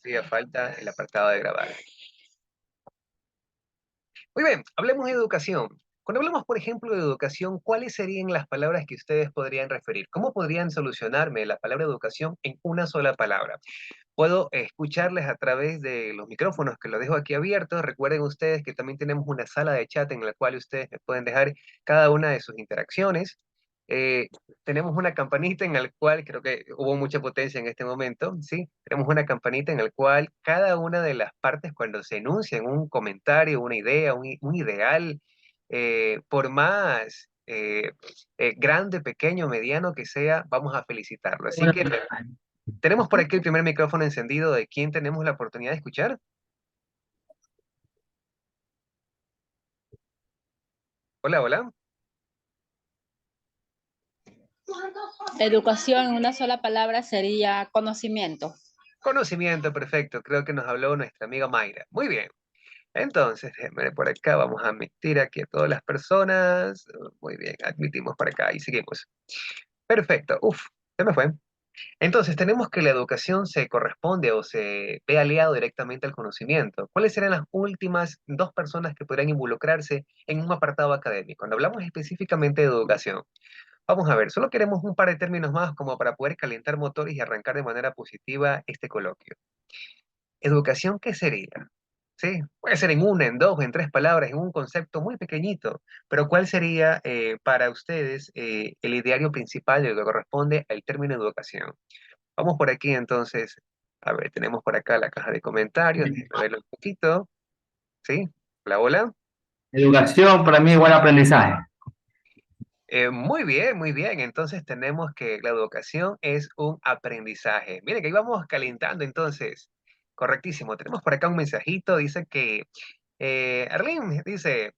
Hacía falta el apartado de grabar. Muy bien, hablemos de educación. Cuando hablamos, por ejemplo, de educación, ¿cuáles serían las palabras que ustedes podrían referir? ¿Cómo podrían solucionarme la palabra educación en una sola palabra? Puedo escucharles a través de los micrófonos que los dejo aquí abiertos. Recuerden ustedes que también tenemos una sala de chat en la cual ustedes me pueden dejar cada una de sus interacciones. Eh, Tenemos una campanita en la cual creo que hubo mucha potencia en este momento, ¿sí? Tenemos una campanita en la cual cada una de las partes cuando se enuncian un comentario, una idea, un ideal, por más grande, pequeño, mediano que sea, vamos a felicitarlo. Así Bueno, que tenemos por aquí el primer micrófono encendido. ¿De quién tenemos la oportunidad de escuchar? Hola, hola. educación en una sola palabra sería conocimiento. Conocimiento, perfecto. Creo que nos habló nuestra amiga Mayra. Muy bien. Entonces, déjenme ver por acá. Vamos a admitir aquí a todas las personas. Muy bien, admitimos por acá y seguimos. Perfecto. Uf, se me fue. Entonces, tenemos que la educación se corresponde o se ve aliado directamente al conocimiento. ¿Cuáles serán las últimas dos personas que podrían involucrarse en un apartado académico? Cuando hablamos específicamente de educación, vamos a ver, solo queremos un par de términos más como para poder calentar motores y arrancar de manera positiva este coloquio. ¿Educación qué sería? Sí, puede ser en una, en dos, en tres palabras, en un concepto muy pequeñito, pero ¿cuál sería para ustedes el ideario principal de lo que corresponde al término educación? Vamos por aquí entonces. A ver, tenemos por acá la caja de comentarios, déjenme verlo un poquito. ¿Sí? Hola, hola. Educación para mí igual aprendizaje. Muy bien, muy bien. Entonces tenemos que la educación es un aprendizaje. Miren que ahí vamos calentando entonces. Correctísimo. Tenemos por acá un mensajito. Dice que Arlene dice,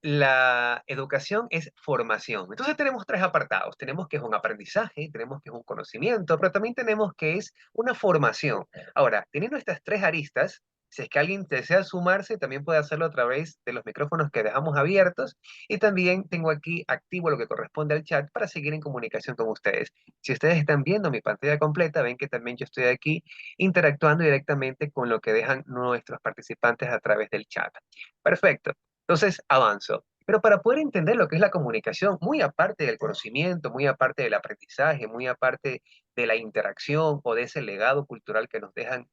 la educación es formación. Entonces tenemos tres apartados. Tenemos que es un aprendizaje, tenemos que es un conocimiento, pero también tenemos que es una formación. Ahora, teniendo estas tres aristas, si es que alguien desea sumarse, también puede hacerlo a través de los micrófonos que dejamos abiertos. Y también tengo aquí activo lo que corresponde al chat para seguir en comunicación con ustedes. Si ustedes están viendo mi pantalla completa, ven que también yo estoy aquí interactuando directamente con lo que dejan nuestros participantes a través del chat. Perfecto. Entonces, avanzo. Pero para poder entender lo que es la comunicación, muy aparte del conocimiento, muy aparte del aprendizaje, muy aparte de la interacción o de ese legado cultural que nos dejan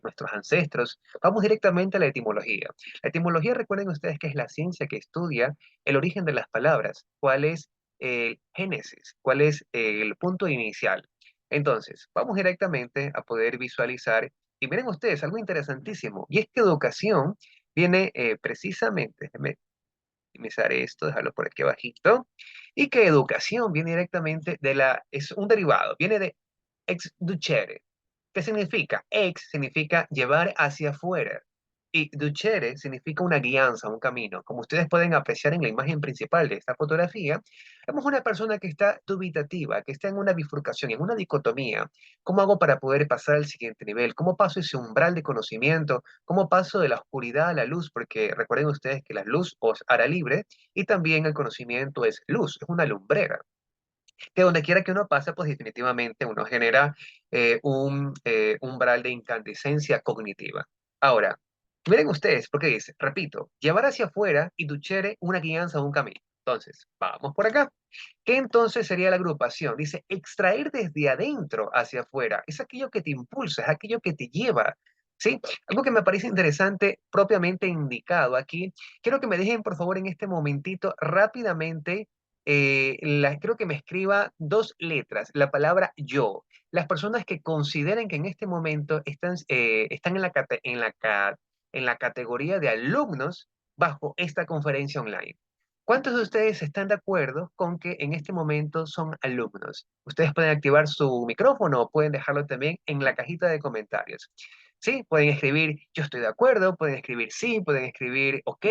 nuestros ancestros, vamos directamente a la etimología. La etimología, recuerden ustedes que es la ciencia que estudia el origen de las palabras, cuál es el génesis, cuál es el punto inicial. Entonces, vamos directamente a poder visualizar, y miren ustedes, algo interesantísimo, y es que educación viene precisamente, déjenme minimizar esto, dejarlo por aquí abajito, y que educación viene directamente es un derivado, viene de ex ducere. ¿Qué significa? Ex significa llevar hacia afuera. Y ducere significa una guianza, un camino. Como ustedes pueden apreciar en la imagen principal de esta fotografía, vemos una persona que está dubitativa, que está en una bifurcación, en una dicotomía. ¿Cómo hago para poder pasar al siguiente nivel? ¿Cómo paso ese umbral de conocimiento? ¿Cómo paso de la oscuridad a la luz? Porque recuerden ustedes que la luz os hará libre y también el conocimiento es luz, es una lumbrera que donde quiera que uno pase, pues definitivamente uno genera un umbral de incandescencia cognitiva. Ahora, miren ustedes, porque dice, repito, llevar hacia afuera y duchere una guianza o un camino. Entonces, vamos por acá. ¿Qué entonces sería la agrupación? Dice, extraer desde adentro hacia afuera. Es aquello que te impulsa, es aquello que te lleva. ¿Sí? Algo que me parece interesante, propiamente indicado aquí. Quiero que me dejen, por favor, en este momentito rápidamente creo que me escriba dos letras, la palabra yo. Las personas que consideren que en este momento están en en la categoría de alumnos bajo esta conferencia online. ¿Cuántos de ustedes están de acuerdo con que en este momento son alumnos? Ustedes pueden activar su micrófono o pueden dejarlo también en la cajita de comentarios. Sí, pueden escribir yo estoy de acuerdo, pueden escribir sí, pueden escribir ok,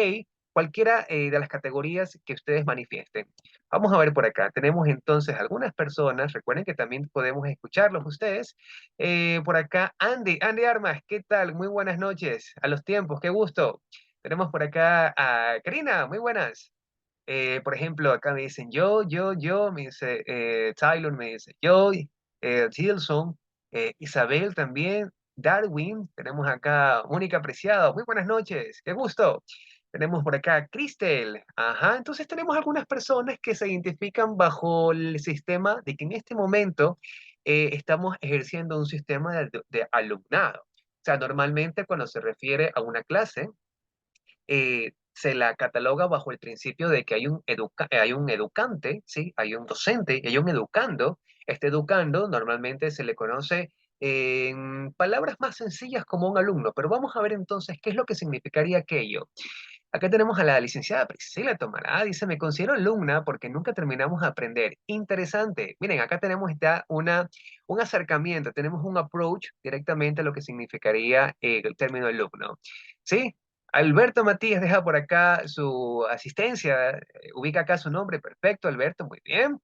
cualquiera de las categorías que ustedes manifiesten. Vamos a ver por acá. Tenemos entonces algunas personas. Recuerden que también podemos escucharlos ustedes. Por acá, Andy Armas, ¿qué tal? Muy buenas noches. A los tiempos, qué gusto. Tenemos por acá a Karina, muy buenas. Por ejemplo, acá me dicen yo, me dice Tyler, me dice yo, Gilson, Isabel también. Darwin, tenemos acá Mónica Preciado, muy buenas noches, qué gusto. Tenemos por acá Cristel, ajá, entonces tenemos algunas personas que se identifican bajo el sistema de que en este momento estamos ejerciendo un sistema de alumnado. O sea, normalmente cuando se refiere a una clase, se la cataloga bajo el principio de que hay un educante, ¿sí? Hay un docente y hay un educando. Este educando normalmente se le conoce en palabras más sencillas como un alumno, pero vamos a ver entonces qué es lo que significaría aquello. Acá tenemos a la licenciada Priscila Tomará, dice, me considero alumna porque nunca terminamos de aprender. Interesante. Miren, acá tenemos ya un acercamiento, tenemos un approach directamente a lo que significaría el término alumno. ¿Sí? Alberto Matías deja por acá su asistencia, ubica acá su nombre, perfecto, Alberto, muy bien.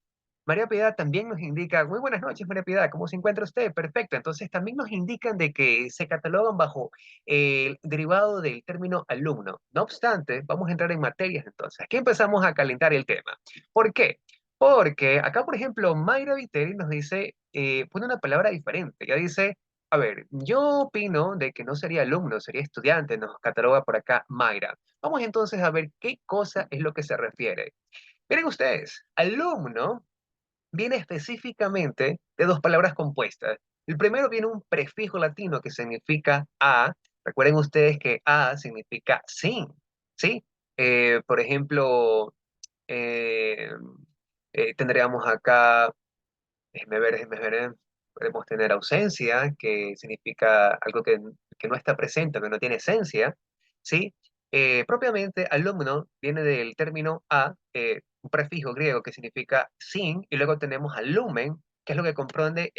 María Piedad también nos indica, muy buenas noches, María Piedad, ¿cómo se encuentra usted? Perfecto, entonces también nos indican de que se catalogan bajo el derivado del término alumno. No obstante, vamos a entrar en materias entonces. Aquí empezamos a calentar el tema. ¿Por qué? Porque acá, por ejemplo, Mayra Viteri nos dice, pone una palabra diferente. Ella dice, a ver, yo opino de que no sería alumno, sería estudiante, nos cataloga por acá Mayra. Vamos entonces a ver qué cosa es lo que se refiere. Miren ustedes, alumno viene específicamente de dos palabras compuestas. El primero viene un prefijo latino que significa a. Recuerden ustedes que a significa sin, ¿sí? Por ejemplo, eh, tendríamos acá, déjenme ver, podemos tener ausencia, que significa algo que no está presente, que no tiene esencia, ¿sí? Propiamente, alumno viene del término a, un prefijo griego que significa sin, y luego tenemos al lumen, que es lo que comprende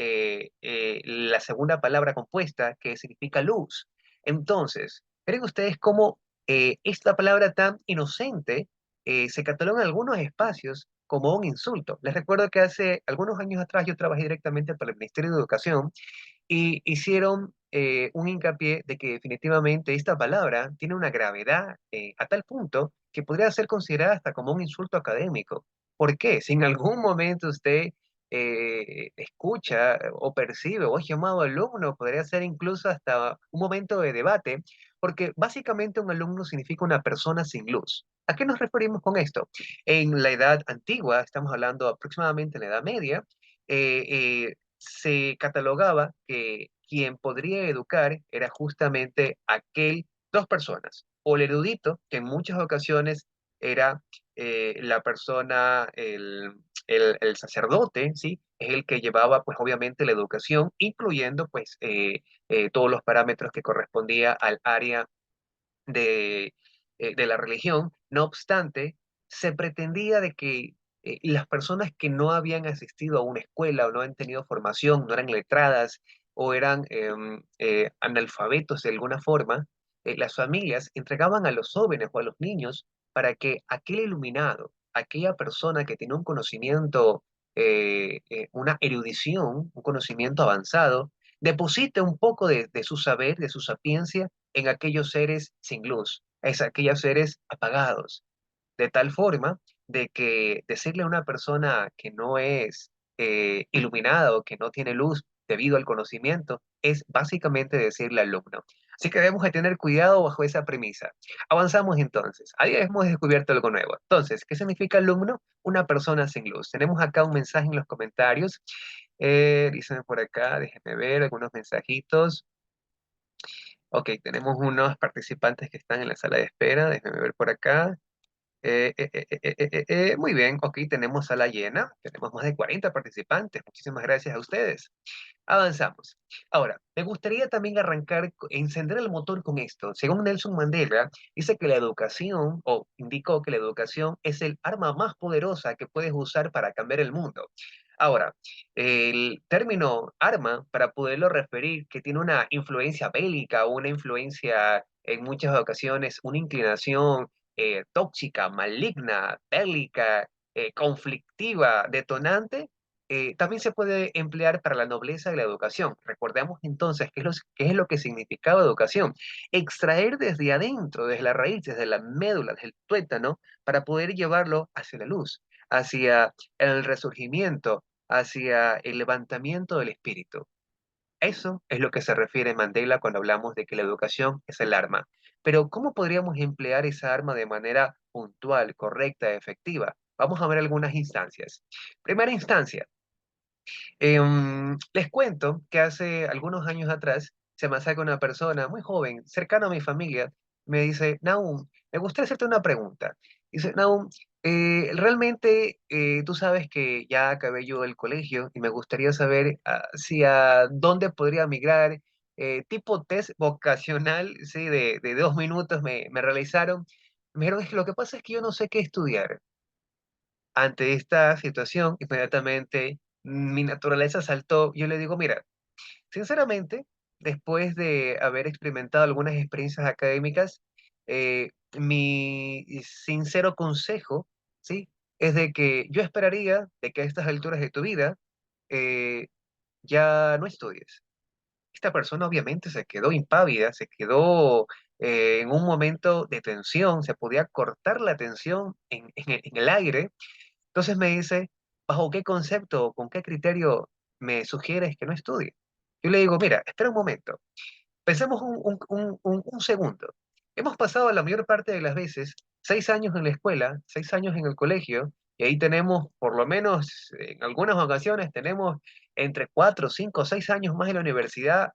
la segunda palabra compuesta, que significa luz. Entonces, miren ustedes cómo esta palabra tan inocente se cataloga en algunos espacios como un insulto. Les recuerdo que hace algunos años atrás yo trabajé directamente para el Ministerio de Educación y hicieron un hincapié de que definitivamente esta palabra tiene una gravedad a tal punto que podría ser considerada hasta como un insulto académico. ¿Por qué? Si en algún momento usted escucha o percibe o es llamado alumno, podría ser incluso hasta un momento de debate, porque básicamente un alumno significa una persona sin luz. ¿A qué nos referimos con esto? En la edad antigua, estamos hablando aproximadamente en la Edad Media, se catalogaba que quien podría educar era justamente dos personas, o el erudito, que en muchas ocasiones era la persona, el sacerdote, ¿sí? Es el que llevaba, pues obviamente, la educación, incluyendo, pues, todos los parámetros que correspondía al área de, de la religión. No obstante, se pretendía de que las personas que no habían asistido a una escuela o no han tenido formación, no eran letradas o eran analfabetos de alguna forma, las familias entregaban a los jóvenes o a los niños para que aquel iluminado, aquella persona que tiene un conocimiento, una erudición, un conocimiento avanzado, deposite un poco de su saber, de su sapiencia en aquellos seres sin luz, es aquellos seres apagados, de tal forma de que decirle a una persona que no es iluminada o que no tiene luz debido al conocimiento es básicamente decirle al alumno. Así que debemos de tener cuidado bajo esa premisa. Avanzamos entonces. Ahí hemos descubierto algo nuevo. Entonces, ¿qué significa alumno? Una persona sin luz. Tenemos acá un mensaje en los comentarios. Dicen por acá, déjenme ver algunos mensajitos. Ok, tenemos unos participantes que están en la sala de espera. Déjenme ver por acá. Muy bien, ok, tenemos sala llena. Tenemos más de 40 participantes. Muchísimas gracias a ustedes. Avanzamos. Ahora, me gustaría también arrancar, encender el motor con esto. Según Nelson Mandela, dice que la educación, o indicó que la educación es el arma más poderosa que puedes usar para cambiar el mundo. Ahora, el término arma, para poderlo referir, que tiene una influencia bélica o una influencia en muchas ocasiones, una inclinación tóxica, maligna, bélica, conflictiva, detonante, también se puede emplear para la nobleza de la educación. Recordemos entonces qué es lo que significaba educación. Extraer desde adentro, desde la raíz, desde la médula, desde el tuétano, para poder llevarlo hacia la luz, hacia el resurgimiento, hacia el levantamiento del espíritu. Eso es lo que se refiere Mandela cuando hablamos de que la educación es el arma. Pero ¿cómo podríamos emplear esa arma de manera puntual, correcta, efectiva? Vamos a ver algunas instancias. Primera instancia, les cuento que hace algunos años atrás se me acerca una persona muy joven, cercana a mi familia, me dice, Nahum, me gustaría hacerte una pregunta. Dice, Nahum, realmente tú sabes que ya acabé yo el colegio y me gustaría saber si a dónde podría migrar, tipo test vocacional, sí, de 2 minutos me realizaron. Me dijeron, "Es que lo que pasa es que yo no sé qué estudiar". Ante esta situación, inmediatamente mi naturaleza saltó. Yo le digo, mira, sinceramente, después de haber experimentado algunas experiencias académicas, mi sincero consejo, ¿sí? Es de que yo esperaría de que a estas alturas de tu vida eh, ya no estudies. Esta persona obviamente se quedó impávida, se quedó en un momento de tensión, se podía cortar la tensión en el aire. Entonces me dice, ¿bajo qué concepto o con qué criterio me sugieres que no estudie? Yo le digo, mira, espera un momento, pensemos un segundo. Hemos pasado la mayor parte de las veces 6 años en la escuela, 6 años en el colegio, y ahí tenemos, por lo menos en algunas ocasiones, tenemos entre 4, 5, 6 años más en la universidad,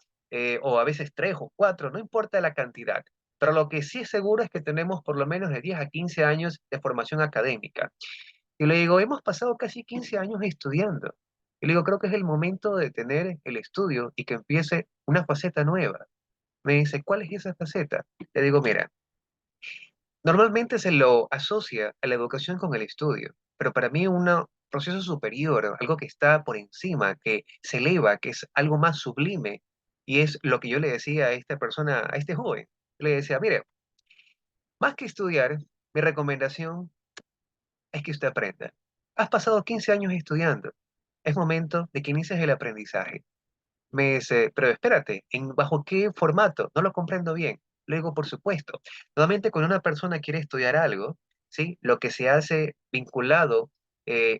o a veces 3 o 4, no importa la cantidad. Pero lo que sí es seguro es que tenemos por lo menos de 10 a 15 años de formación académica. Y le digo, hemos pasado casi 15 años estudiando. Y le digo, creo que es el momento de tener el estudio y que empiece una faceta nueva. Me dice, ¿cuál es esa faceta? Le digo, mira, normalmente se lo asocia a la educación con el estudio, pero para mí un proceso superior, algo que está por encima, que se eleva, que es algo más sublime, y es lo que yo le decía a esta persona, a este joven. Le decía, mire, más que estudiar, mi recomendación es que usted aprenda. Has pasado 15 años estudiando. Es momento de que inicies el aprendizaje. Me dice, pero espérate, ¿bajo qué formato? No lo comprendo bien. Le digo, por supuesto. Nuevamente, cuando una persona quiere estudiar algo, ¿sí? Lo que se hace vinculado,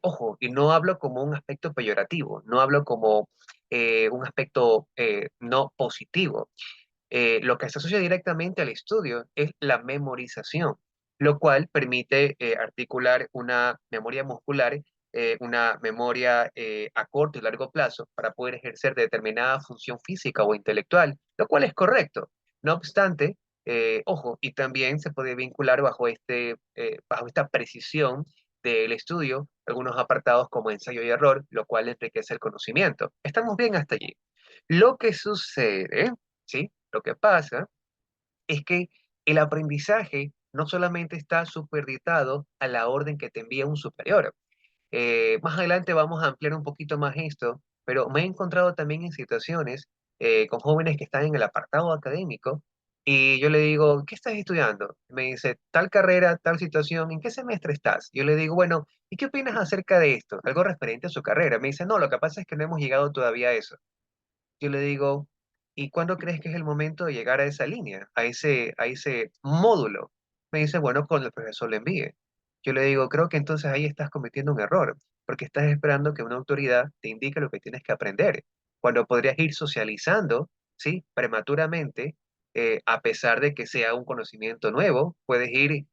ojo, y no hablo como un aspecto peyorativo, no hablo como un aspecto no positivo. Lo que se asocia directamente al estudio es la memorización, lo cual permite articular una memoria muscular, una memoria a corto y largo plazo para poder ejercer determinada función física o intelectual, lo cual es correcto. No obstante, ojo, y también se puede vincular bajo esta precisión del estudio algunos apartados como ensayo y error, lo cual enriquece el conocimiento. Estamos bien hasta allí. Lo que sucede, ¿sí? Lo que pasa es que el aprendizaje no solamente está superditado a la orden que te envía un superior. Más adelante vamos a ampliar un poquito más esto, pero me he encontrado también en situaciones con jóvenes que están en el apartado académico y yo le digo, ¿qué estás estudiando? Me dice, tal carrera, tal situación, ¿en qué semestre estás? Yo le digo, bueno, ¿y qué opinas acerca de esto? Algo referente a su carrera. Me dice, no, lo que pasa es que no hemos llegado todavía a eso. Yo le digo, ¿y cuándo crees que es el momento de llegar a esa línea, a ese módulo? Me dice, bueno, cuando el profesor le envíe. Yo le digo, creo que entonces ahí estás cometiendo un error, porque estás esperando que una autoridad te indique lo que tienes que aprender, cuando podrías ir socializando, ¿sí? Prematuramente, a pesar de que sea un conocimiento nuevo, puedes ir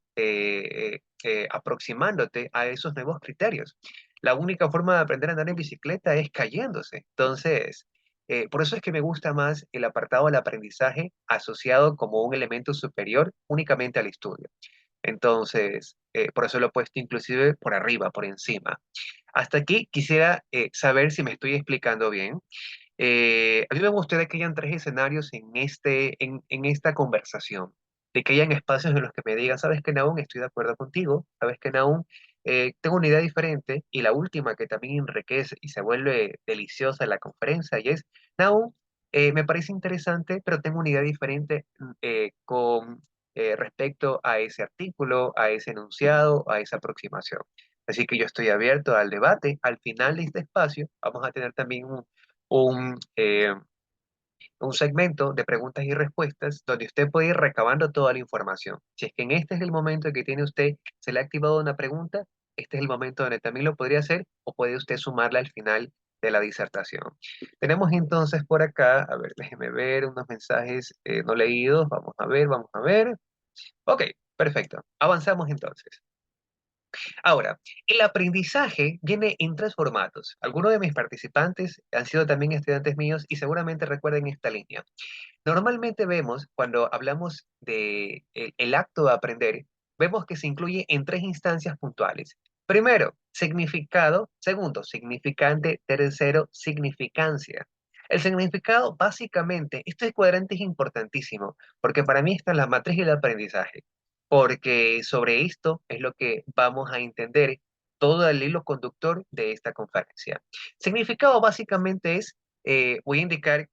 aproximándote a esos nuevos criterios. La única forma de aprender a andar en bicicleta es cayéndose. Entonces, por eso es que me gusta más el apartado del aprendizaje asociado como un elemento superior únicamente al estudio. Entonces, por eso lo he puesto inclusive por arriba, por encima. Hasta aquí quisiera saber si me estoy explicando bien. A mí me gustaría que hayan 3 escenarios en esta conversación, de que hayan espacios en los que me digan, sabes que Naún, estoy de acuerdo contigo, sabes que Naún, tengo una idea diferente, y la última que también enriquece y se vuelve deliciosa en la conferencia, y es, Naún, me parece interesante, pero tengo una idea diferente con respecto a ese artículo, a ese enunciado, a esa aproximación. Así que yo estoy abierto al debate. Al final de este espacio vamos a tener también un, eh, un segmento de preguntas y respuestas donde usted puede ir recabando toda la información. Si es que en este es el momento en que tiene usted, se le ha activado una pregunta, este es el momento donde también lo podría hacer o puede usted sumarla al final de la disertación. Tenemos entonces por acá, a ver, déjeme ver unos mensajes no leídos. Vamos a ver, vamos a ver. Ok, perfecto. Avanzamos entonces. Ahora, el aprendizaje viene en tres formatos. Algunos de mis participantes han sido también estudiantes míos y seguramente recuerden esta línea. Normalmente vemos, cuando hablamos de el acto de aprender, vemos que se incluye en tres instancias puntuales. Primero, significado. Segundo, significante. Tercero, significancia. El significado, básicamente, este cuadrante es importantísimo, porque para mí está en la matriz del aprendizaje, porque sobre esto es lo que vamos a entender todo el hilo conductor de esta conferencia. Significado básicamente es, voy a indicar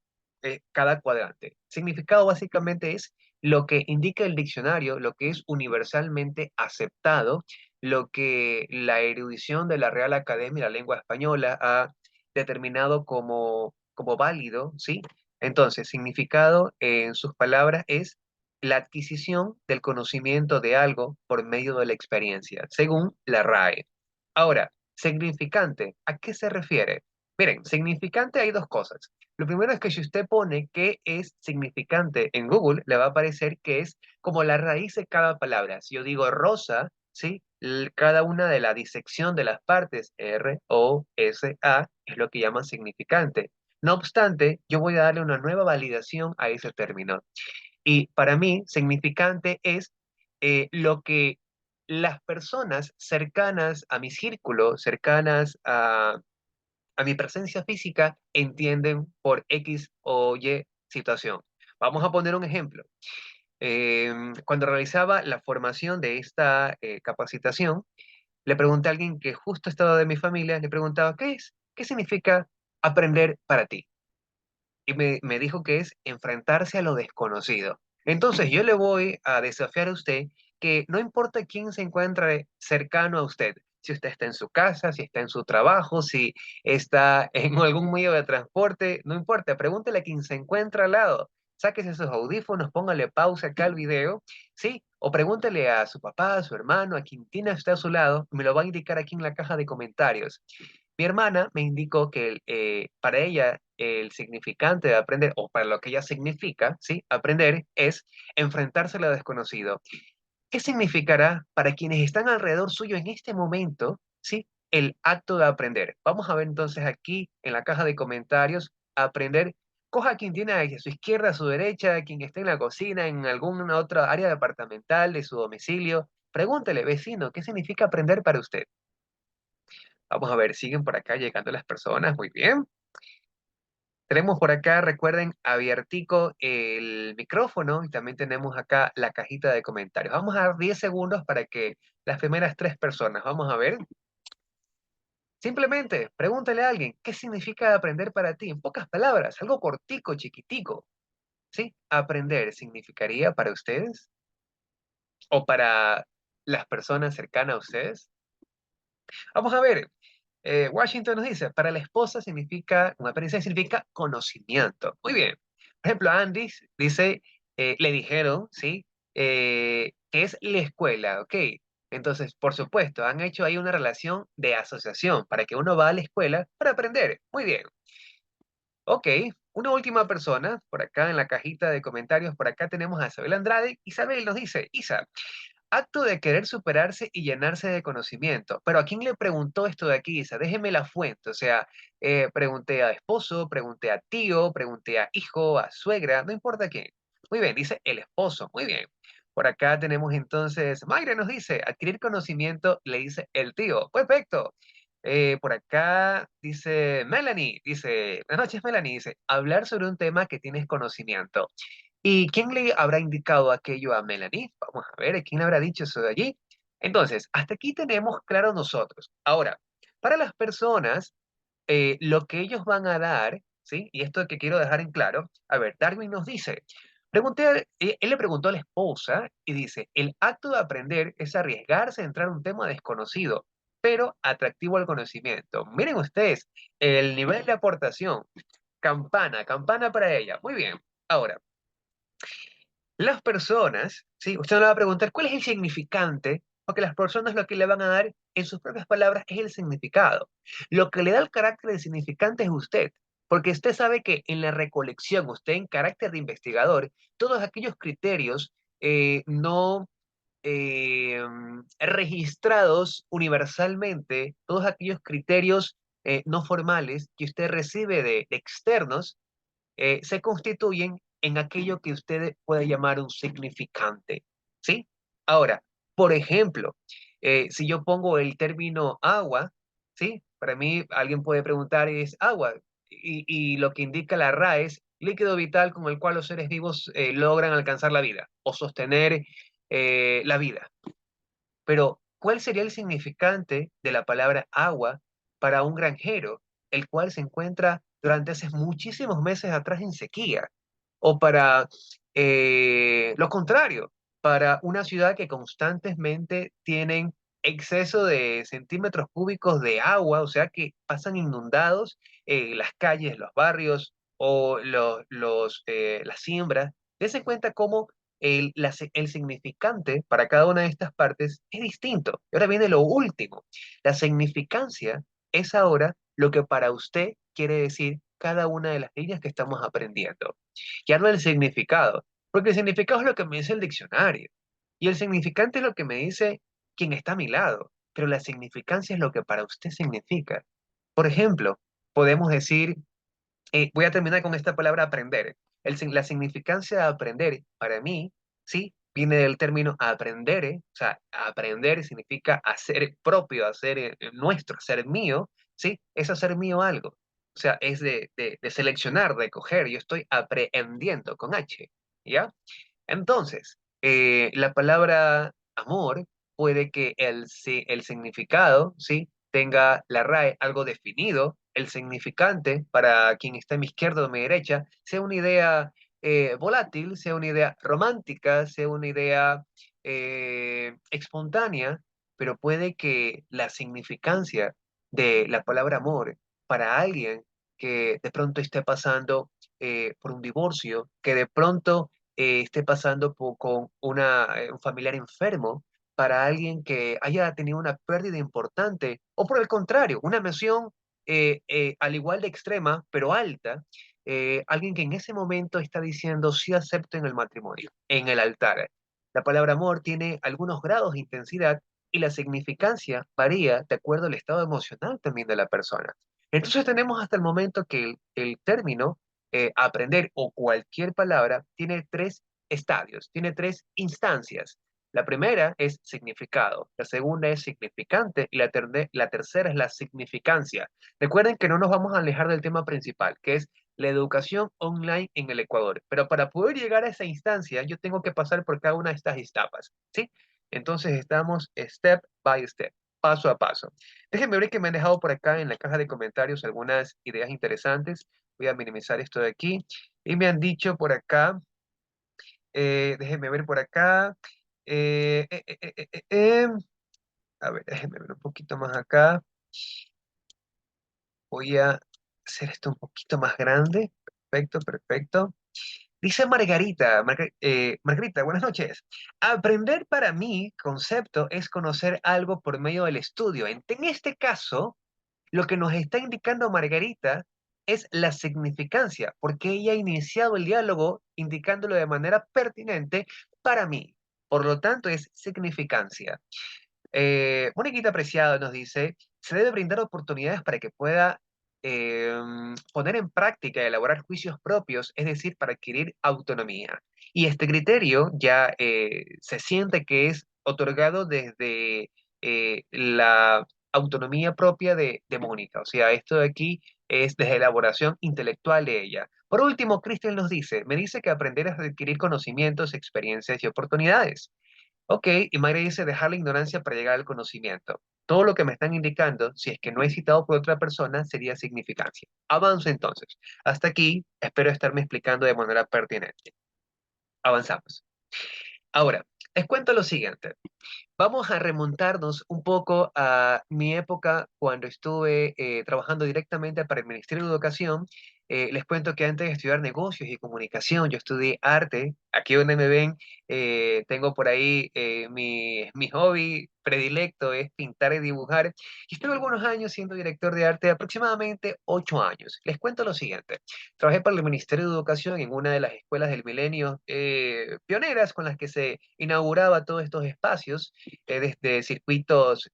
cada cuadrante. Significado básicamente es lo que indica el diccionario, lo que es universalmente aceptado, lo que la erudición de la Real Academia de la Lengua Española ha determinado como válido, ¿sí? Entonces, significado en sus palabras es la adquisición del conocimiento de algo por medio de la experiencia, según la RAE. Ahora, significante, ¿a qué se refiere? Miren, significante hay dos cosas. Lo primero es que si usted pone qué es significante en Google, le va a aparecer que es como la raíz de cada palabra. Si yo digo rosa, ¿sí? Cada una de la disección de las partes R-O-S-A es lo que llaman significante. No obstante, yo voy a darle una nueva validación a ese término. Y para mí, significante es lo que las personas cercanas a mi círculo, cercanas a mi presencia física, entienden por X o Y situación. Vamos a poner un ejemplo. Cuando realizaba la formación de esta capacitación, le pregunté a alguien que justo estaba de mi familia, le preguntaba, ¿qué es? ¿Qué significa aprender para ti? Y me dijo que es enfrentarse a lo desconocido. Entonces yo le voy a desafiar a usted que no importa quién se encuentre cercano a usted, si usted está en su casa, si está en su trabajo, si está en algún medio de transporte, no importa, pregúntele a quien se encuentra al lado. Sáquese sus audífonos, póngale pausa acá al video, ¿sí? O pregúntele a su papá, a su hermano, a quien tiene usted a su lado, me lo va a indicar aquí en la caja de comentarios. Mi hermana me indicó que para ella el significante de aprender, o para lo que ella significa, ¿sí? Aprender es enfrentarse a lo desconocido. ¿Qué significará para quienes están alrededor suyo en este momento, ¿sí? El acto de aprender. Vamos a ver entonces aquí en la caja de comentarios, aprender. Coja a quien tiene a su izquierda, a su derecha, a quien esté en la cocina, en alguna otra área departamental de su domicilio. Pregúntele, vecino, ¿qué significa aprender para usted? Vamos a ver, siguen por acá llegando las personas. Muy bien. Tenemos por acá, recuerden, abiertico el micrófono y también tenemos acá la cajita de comentarios. Vamos a dar 10 segundos para que las primeras tres personas, vamos a ver. Simplemente pregúntale a alguien, ¿qué significa aprender para ti? En pocas palabras, algo cortico, chiquitico. ¿Sí? Aprender significaría para ustedes o para las personas cercanas a ustedes. Vamos a ver. Washington nos dice, para la esposa significa, un aprendizaje significa conocimiento. Muy bien. Por ejemplo, Andy dice, le dijeron, ¿sí? Que es la escuela, ¿ok? Entonces, por supuesto, han hecho ahí una relación de asociación para que uno va a la escuela para aprender. Muy bien. Ok, una última persona, por acá en la cajita de comentarios, por acá tenemos a Isabel Andrade. Isabel nos dice, Isa, acto de querer superarse y llenarse de conocimiento. Pero ¿a quién le preguntó esto de aquí, Isa? Déjeme la fuente. O sea, pregunté a esposo, pregunté a tío, pregunté a hijo, a suegra, no importa quién. Muy bien, dice el esposo. Muy bien. Por acá tenemos entonces, Mayra nos dice, adquirir conocimiento, le dice el tío. Perfecto. Por acá dice Melanie, dice, buenas noches Melanie, dice, hablar sobre un tema que tienes conocimiento. ¿Y quién le habrá indicado aquello a Melanie? Vamos a ver, ¿quién le habrá dicho eso de allí? Entonces, hasta aquí tenemos claro nosotros. Ahora, para las personas, lo que ellos van a dar, ¿sí? Y esto que quiero dejar en claro, a ver, Darwin nos dice, él le preguntó a la esposa y dice, el acto de aprender es arriesgarse a entrar a un tema desconocido, pero atractivo al conocimiento. Miren ustedes, el nivel de aportación, campana, campana para ella. Muy bien. Ahora, las personas, ¿sí? Usted me va a preguntar, ¿cuál es el significante Porque las personas lo que le van a dar en sus propias palabras es el significado. Lo que le da el carácter de significante es usted. Porque usted sabe que en la recolección, usted en carácter de investigador, todos aquellos criterios no registrados universalmente, todos aquellos criterios no formales que usted recibe de externos, se constituyen en aquello que usted puede llamar un significante, ¿sí? Ahora, por ejemplo, si yo pongo el término agua, ¿sí? Para mí, alguien puede preguntar, ¿es agua? Y lo que indica la RAE es líquido vital con el cual los seres vivos logran alcanzar la vida o sostener la vida. Pero, ¿cuál sería el significante de la palabra agua para un granjero, el cual se encuentra durante hace muchísimos meses atrás en sequía? O para lo contrario, para una ciudad que constantemente tienen exceso de centímetros cúbicos de agua, o sea que pasan inundados las calles, los barrios o las siembras. Dese cuenta cómo el significante para cada una de estas partes es distinto. Y ahora viene lo último. La significancia es ahora lo que para usted quiere decir cada una de las líneas que estamos aprendiendo. Ya no el significado, porque el significado es lo que me dice el diccionario. Y el significante es lo que me dice quien está a mi lado. Pero la significancia es lo que para usted significa. Por ejemplo, podemos decir voy a terminar con esta palabra aprender. La significancia de aprender, para mí, sí, viene del término aprender, o sea, aprender significa hacer propio, hacer nuestro, hacer mío, ¿sí? Es hacer mío algo. O sea, es de seleccionar, de coger. Yo estoy aprehendiendo con H, ¿ya? Entonces, la palabra amor puede que el significado, ¿sí? Tenga la RAE algo definido, el significante para quien está a mi izquierda o a mi derecha, sea una idea volátil, sea una idea romántica, sea una idea espontánea, pero puede que la significancia de la palabra amor para alguien que de pronto esté pasando por un divorcio, que de pronto esté pasando con un familiar enfermo, para alguien que haya tenido una pérdida importante, o por el contrario, una emoción al igual de extrema, pero alta, alguien que en ese momento está diciendo sí acepto en el matrimonio, en el altar. La palabra amor tiene algunos grados de intensidad y la significancia varía de acuerdo al estado emocional también de la persona. Entonces tenemos hasta el momento que el término aprender o cualquier palabra tiene tres estadios, tiene tres instancias. La primera es significado, la segunda es significante y la tercera es la significancia. Recuerden que no nos vamos a alejar del tema principal, que es la educación online en el Ecuador. Pero para poder llegar a esa instancia, yo tengo que pasar por cada una de estas etapas, ¿sí? Entonces estamos step by step, paso a paso. Déjenme ver que me han dejado por acá en la caja de comentarios algunas ideas interesantes. Voy a minimizar esto de aquí. Y me han dicho por acá, déjenme ver por acá. eh, eh, eh, eh, eh, eh, a ver, déjenme ver un poquito más acá. Voy a hacer esto un poquito más grande. Perfecto, perfecto. Dice Margarita, Margarita, buenas noches. Aprender para mí, concepto, es conocer algo por medio del estudio. En este caso, lo que nos está indicando Margarita es la significancia, porque ella ha iniciado el diálogo indicándolo de manera pertinente para mí. Por lo tanto, es significancia. Moniquita Preciado nos dice, se debe brindar oportunidades para que pueda eh, poner en práctica y elaborar juicios propios, es decir, para adquirir autonomía. Y este criterio ya se siente que es otorgado desde la autonomía propia de Mónica. O sea, esto de aquí es desde la elaboración intelectual de ella. Por último, Cristian nos dice, me dice que aprender es adquirir conocimientos, experiencias y oportunidades. Ok, y Mayra dice dejar la ignorancia para llegar al conocimiento. Todo lo que me están indicando, si es que no es citado por otra persona, sería significancia. Avanzo entonces. Hasta aquí, espero estarme explicando de manera pertinente. Avanzamos. Ahora, les cuento lo siguiente. Vamos a remontarnos un poco a mi época cuando estuve trabajando directamente para el Ministerio de Educación. Les cuento que antes de estudiar negocios y comunicación, yo estudié arte. Aquí donde me ven, tengo por ahí mi hobby predilecto es pintar y dibujar. Y estuve algunos años siendo director de arte, aproximadamente 8 años. Les cuento lo siguiente. Trabajé para el Ministerio de Educación en una de las escuelas del milenio pioneras con las que se inauguraba todos estos espacios desde circuitos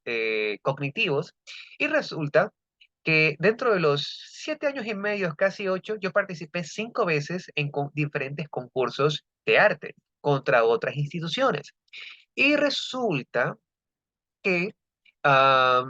cognitivos. Y resulta que dentro de los 7 años y medio, casi 8, yo participé 5 veces en diferentes concursos de arte contra otras instituciones. Y resulta que ah,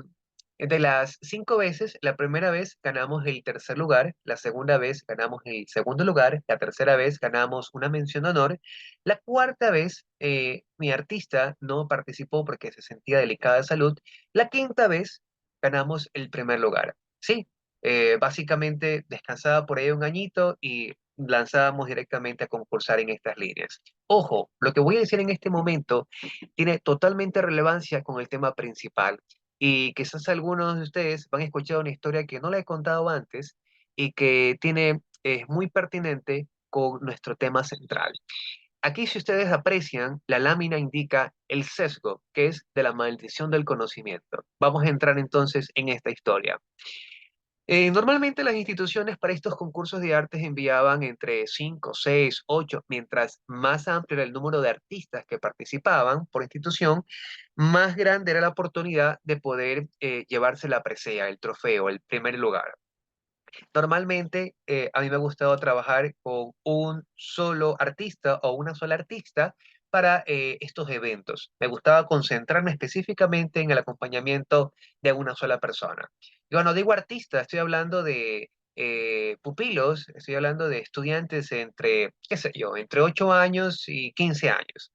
de las 5 veces, la primera vez ganamos el tercer lugar, la segunda vez ganamos el segundo lugar, la tercera vez ganamos una mención de honor, la cuarta vez mi artista no participó porque se sentía delicada de salud, la quinta vez ganamos el primer lugar. Sí, básicamente descansaba por ahí un añito y lanzábamos directamente a concursar en estas líneas. Ojo, lo que voy a decir en este momento tiene totalmente relevancia con el tema principal. Y quizás algunos de ustedes van a escuchar una historia que no la he contado antes y que es muy pertinente con nuestro tema central. Aquí, si ustedes aprecian, la lámina indica el sesgo, que es de la maldición del conocimiento. Vamos a entrar entonces en esta historia. Normalmente las instituciones para estos concursos de artes enviaban entre 5, 6, 8, mientras más amplio era el número de artistas que participaban por institución, más grande era la oportunidad de poder llevarse la presea, el trofeo, el primer lugar. Normalmente a mí me ha gustado trabajar con un solo artista o una sola artista para estos eventos. Me gustaba concentrarme específicamente en el acompañamiento de una sola persona. Y cuando digo artista, estoy hablando de pupilos, estoy hablando de estudiantes entre, qué sé yo, entre 8 años y 15 años.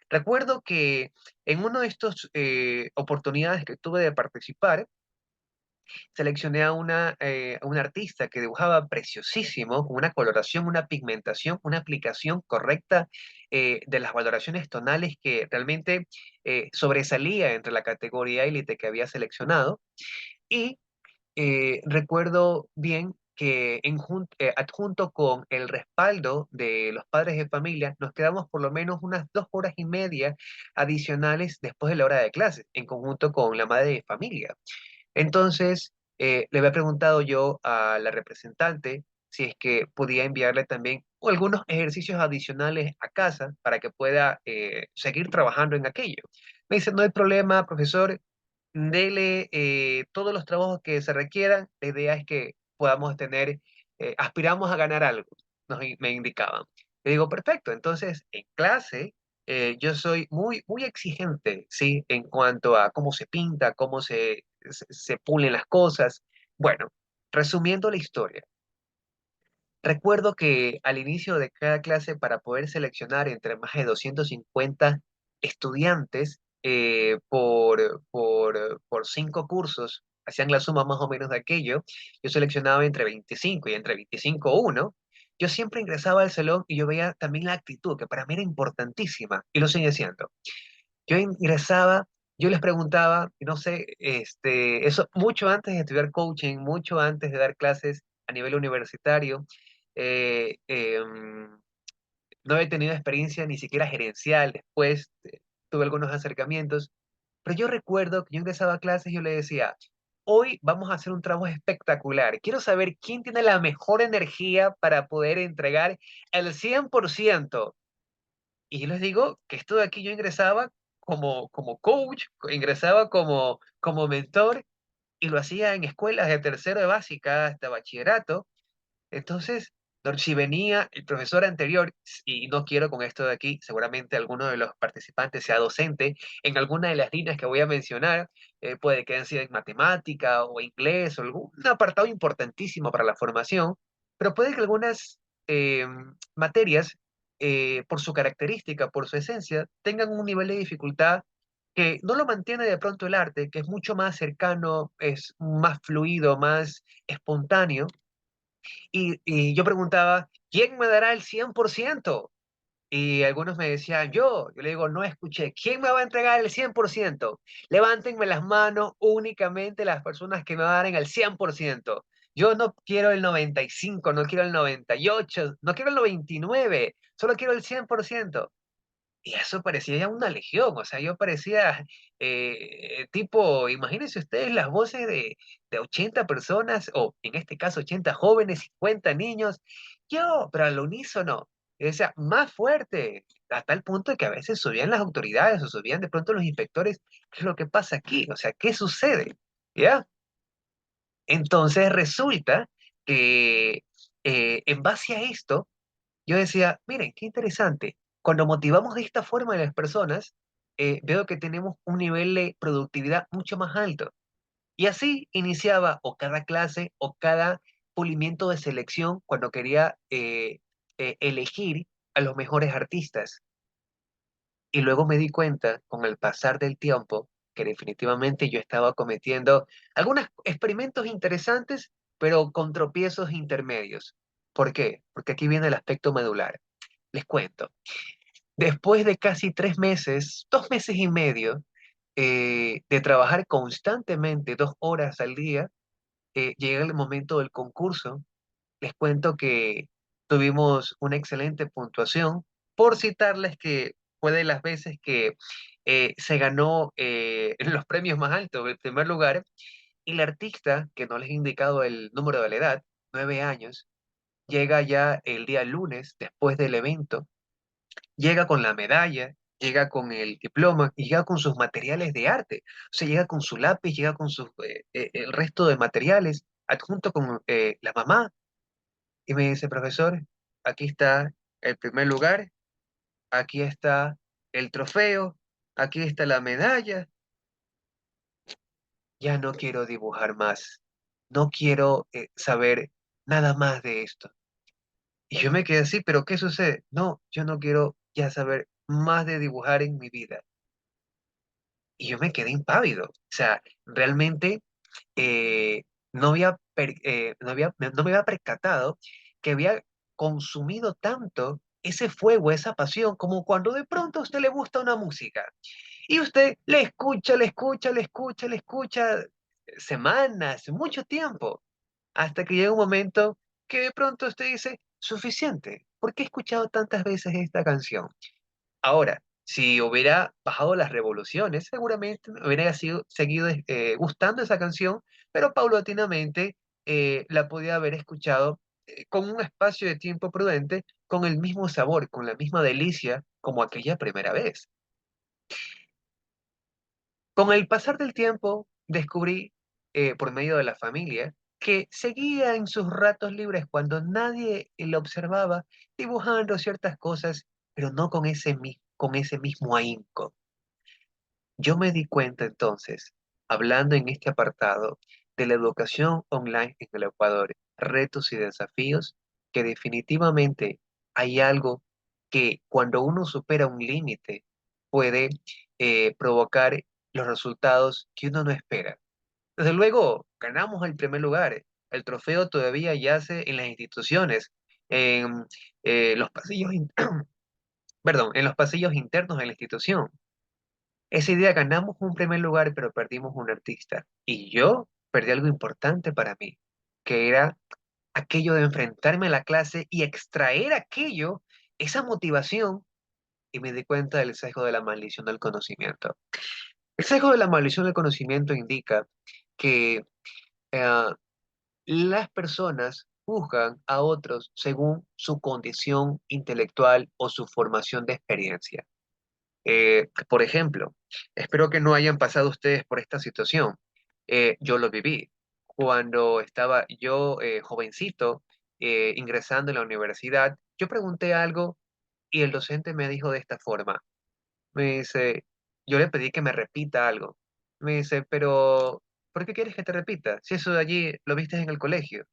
Recuerdo que en una de estas oportunidades que tuve de participar, seleccioné a una artista que dibujaba preciosísimo, con una coloración, una pigmentación, una aplicación correcta de las valoraciones tonales que realmente sobresalía entre la categoría élite que había seleccionado. Y recuerdo bien que adjunto con el respaldo de los padres de familia, nos quedamos por lo menos unas 2 horas y media adicionales después de la hora de clase, en conjunto con la madre de familia. Entonces, le había preguntado yo a la representante si es que podía enviarle también algunos ejercicios adicionales a casa para que pueda seguir trabajando en aquello. Me dice, no hay problema, profesor, dele todos los trabajos que se requieran. La idea es que podamos tener, aspiramos a ganar algo, me indicaban. Le digo, perfecto, entonces en clase yo soy muy, muy exigente, ¿sí? En cuanto a cómo se pinta, cómo se pulen las cosas. Bueno, resumiendo la historia, recuerdo que al inicio de cada clase, para poder seleccionar entre más de 250 estudiantes por 5 cursos, hacían la suma más o menos de aquello, yo seleccionaba entre 25 y entre 25 uno. Yo siempre ingresaba al salón y yo veía también la actitud, que para mí era importantísima, y lo sigue siendo. Yo ingresaba, yo les preguntaba, y no sé, eso mucho antes de estudiar coaching, mucho antes de dar clases a nivel universitario, eh, em, no he tenido experiencia ni siquiera gerencial, después tuve algunos acercamientos, pero yo recuerdo que yo ingresaba a clases y yo le decía, hoy vamos a hacer un trabajo espectacular, quiero saber quién tiene la mejor energía para poder entregar el 100%. Y yo les digo que esto de aquí yo ingresaba como coach, ingresaba como mentor y lo hacía en escuelas de tercero de básica hasta bachillerato. Entonces, si venía el profesor anterior, y no quiero con esto de aquí, seguramente alguno de los participantes sea docente en alguna de las líneas que voy a mencionar, puede que hayan sido en matemática o inglés o algún un apartado importantísimo para la formación, pero puede que algunas eh, materias, por su característica, por su esencia, tengan un nivel de dificultad que no lo mantiene de pronto el arte, que es mucho más cercano, es más fluido, más espontáneo y yo preguntaba, ¿quién me dará el 100%? Y algunos me decían, yo le digo, no escuché, ¿quién me va a entregar el 100%? Levántenme las manos únicamente las personas que me van a dar el 100%. Yo no quiero el 95, no quiero el 98, no quiero el 99, solo quiero el 100%. Y eso parecía ya una legión, o sea, yo parecía tipo, imagínense ustedes las voces de 80 personas, o en este caso 80 jóvenes, 50 niños, yo, pero al unísono, o sea, más fuerte, a tal punto de que a veces subían las autoridades o subían de pronto los inspectores, ¿qué es lo que pasa aquí? O sea, ¿qué sucede? ¿Ya? Entonces resulta que en base a esto, yo decía, miren, qué interesante. Cuando motivamos de esta forma a las personas, veo que tenemos un nivel de productividad mucho más alto. Y así iniciaba o cada clase o cada pulimiento de selección cuando quería elegir a los mejores artistas. Y luego me di cuenta, con el pasar del tiempo, que definitivamente yo estaba cometiendo algunos experimentos interesantes, pero con tropiezos intermedios. ¿Por qué? Porque aquí viene el aspecto medular. Les cuento. Después de casi 3 meses, 2 meses y medio, de trabajar constantemente 2 horas al día, llega el momento del concurso. Les cuento que tuvimos una excelente puntuación. Por citarles que fue de las veces que se ganó los premios más altos, el primer lugar, y la artista, que no les he indicado el número de la edad, 9 años, llega ya el día lunes después del evento, llega con la medalla, llega con el diploma y llega con sus materiales de arte. O sea, llega con su lápiz, llega con el resto de materiales, adjunto con la mamá. Y me dice, profesor, aquí está el primer lugar, aquí está el trofeo, aquí está la medalla. Ya no quiero dibujar más. No quiero saber nada más de esto. Y yo me quedé así, pero ¿qué sucede? No, yo no quiero ya saber más de dibujar en mi vida. Y yo me quedé impávido. O sea, realmente eh, no me había percatado que había consumido tanto ese fuego, esa pasión, como cuando de pronto a usted le gusta una música y usted le escucha, le escucha, le escucha, le escucha semanas, mucho tiempo, hasta que llega un momento que de pronto usted dice, suficiente, ¿por qué he escuchado tantas veces esta canción? Ahora, si hubiera bajado las revoluciones, seguramente me hubiera seguido gustando esa canción, pero paulatinamente la podía haber escuchado con un espacio de tiempo prudente, con el mismo sabor, con la misma delicia como aquella primera vez. Con el pasar del tiempo, descubrí, por medio de la familia, que seguía en sus ratos libres cuando nadie lo observaba, dibujando ciertas cosas, pero no con ese mismo ahínco. Yo me di cuenta entonces, hablando en este apartado de la educación online en el Ecuador, retos y desafíos, que definitivamente hay algo que cuando uno supera un límite puede provocar los resultados que uno no espera. Desde luego, ganamos el primer lugar. El trofeo todavía yace en las instituciones, en los pasillos, perdón, en los pasillos internos de la institución. Ese día ganamos un primer lugar, pero perdimos un artista. Y yo perdí algo importante para mí, que era aquello de enfrentarme a la clase y extraer aquello, esa motivación, y me di cuenta del sesgo de la maldición del conocimiento. El sesgo de la maldición del conocimiento indica que eh, las personas juzgan a otros según su condición intelectual o su formación de experiencia. Por ejemplo, espero que no hayan pasado ustedes por esta situación. Yo lo viví cuando estaba yo jovencito, ingresando en la universidad. Yo pregunté algo y el docente me dijo de esta forma. Me dice, yo le pedí que me repita algo. Me dice, pero ¿por qué quieres que te repita? Si eso de allí lo viste en el colegio.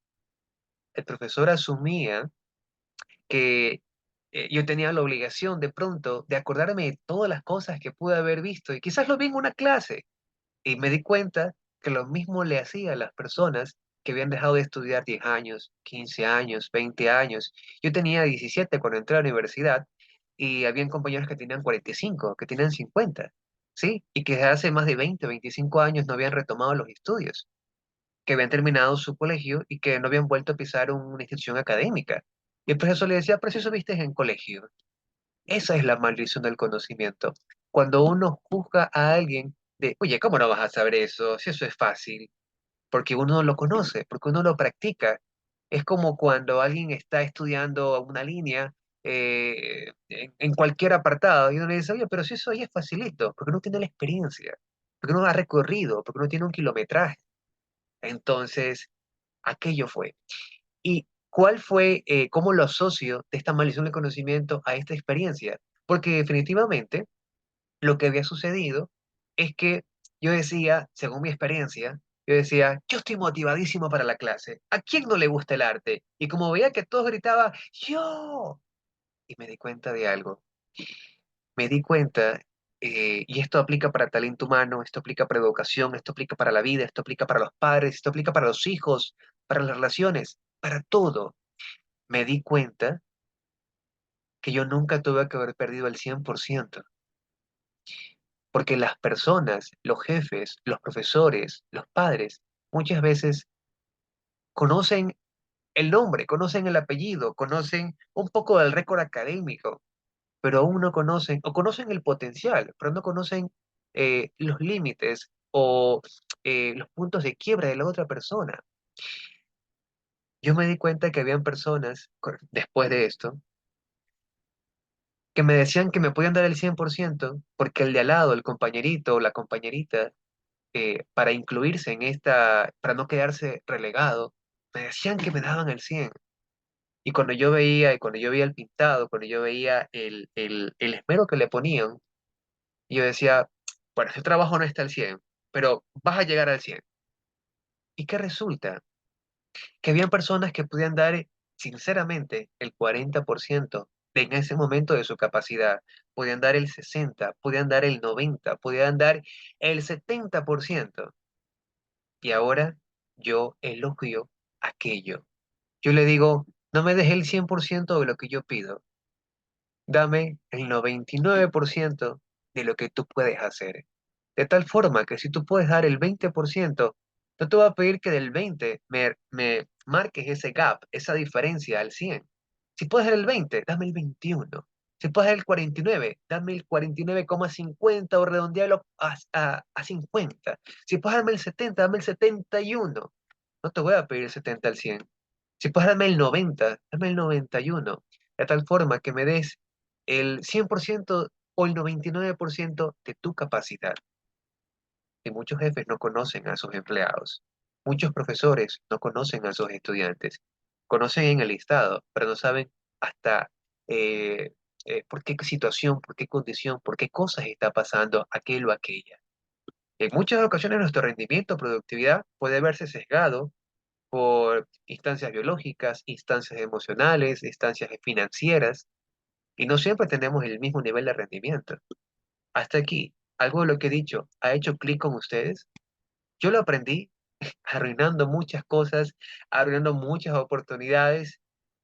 El profesor asumía que yo tenía la obligación de pronto de acordarme de todas las cosas que pude haber visto y quizás lo vi en una clase y me di cuenta que lo mismo le hacía a las personas que habían dejado de estudiar 10 años, 15 años, 20 años. Yo tenía 17 cuando entré a la universidad y habían compañeros que tenían 45, que tenían 50, ¿sí? Y que hace más de 20, 25 años no habían retomado los estudios. que habían terminado su colegio y que no habían vuelto a pisar una institución académica. Y el profesor le decía, pero si eso viste en colegio. Esa es la maldición del conocimiento. Cuando uno juzga a alguien de, oye, ¿cómo no vas a saber eso? Si eso es fácil. Porque uno lo conoce, porque uno lo practica. Es como cuando alguien está estudiando una línea en cualquier apartado y uno le dice, oye, pero si eso ya es facilito, porque no tiene la experiencia, porque no ha recorrido, porque no tiene un kilometraje. Entonces, aquello fue. ¿Y cuál fue, cómo lo asocio de esta maldición del conocimiento a esta experiencia? Porque definitivamente lo que había sucedido es que yo decía, según mi experiencia, yo decía, yo estoy motivadísimo para la clase. ¿A quién no le gusta el arte? Y como veía que todos gritaban, yo, y me di cuenta de algo. Me di cuenta, y esto aplica para talento humano, esto aplica para educación, esto aplica para la vida, esto aplica para los padres, esto aplica para los hijos, para las relaciones, para todo. Me di cuenta que yo nunca tuve que haber perdido el 100%, porque las personas, los jefes, los profesores, los padres, muchas veces conocen el nombre, conocen el apellido, conocen un poco del récord académico, pero aún no conocen, o conocen el potencial, pero no conocen los límites o los puntos de quiebra de la otra persona. Yo me di cuenta que habían personas, después de esto, que me decían que me podían dar el 100% porque el de al lado, el compañerito o la compañerita, para incluirse en esta, para no quedarse relegado, me decían que me daban el 100. Y cuando yo veía el pintado, cuando yo veía el esmero que le ponían, yo decía, bueno, este trabajo no está al 100, pero vas a llegar al 100. ¿Y qué resulta? Que habían personas que podían dar, sinceramente, el 40% en ese momento de su capacidad. Podían dar el 60, podían dar el 90, podían dar el 70%. Y ahora yo elogio aquello. Yo le digo, no me dejes el 100% de lo que yo pido, dame el 99% de lo que tú puedes hacer. De tal forma que si tú puedes dar el 20%, no te voy a pedir que del 20 me marques ese gap, esa diferencia al 100. Si puedes dar el 20, dame el 21. Si puedes dar el 49, dame el 49,50 o redondealo a 50. Si puedes darme el 70, dame el 71. No te voy a pedir el 70 al 100. Si puedes darme el 90, dame el 91. De tal forma que me des el 100% o el 99% de tu capacidad. Y muchos jefes no conocen a sus empleados. Muchos profesores no conocen a sus estudiantes. Conocen en el listado, pero no saben hasta eh, por qué situación, por qué condición, por qué cosas está pasando aquel o aquella. En muchas ocasiones nuestro rendimiento, productividad puede verse sesgado por instancias biológicas, instancias emocionales, instancias financieras, y no siempre tenemos el mismo nivel de rendimiento. Hasta aquí, algo de lo que he dicho, ¿ha hecho clic con ustedes? Yo lo aprendí arruinando muchas cosas, arruinando muchas oportunidades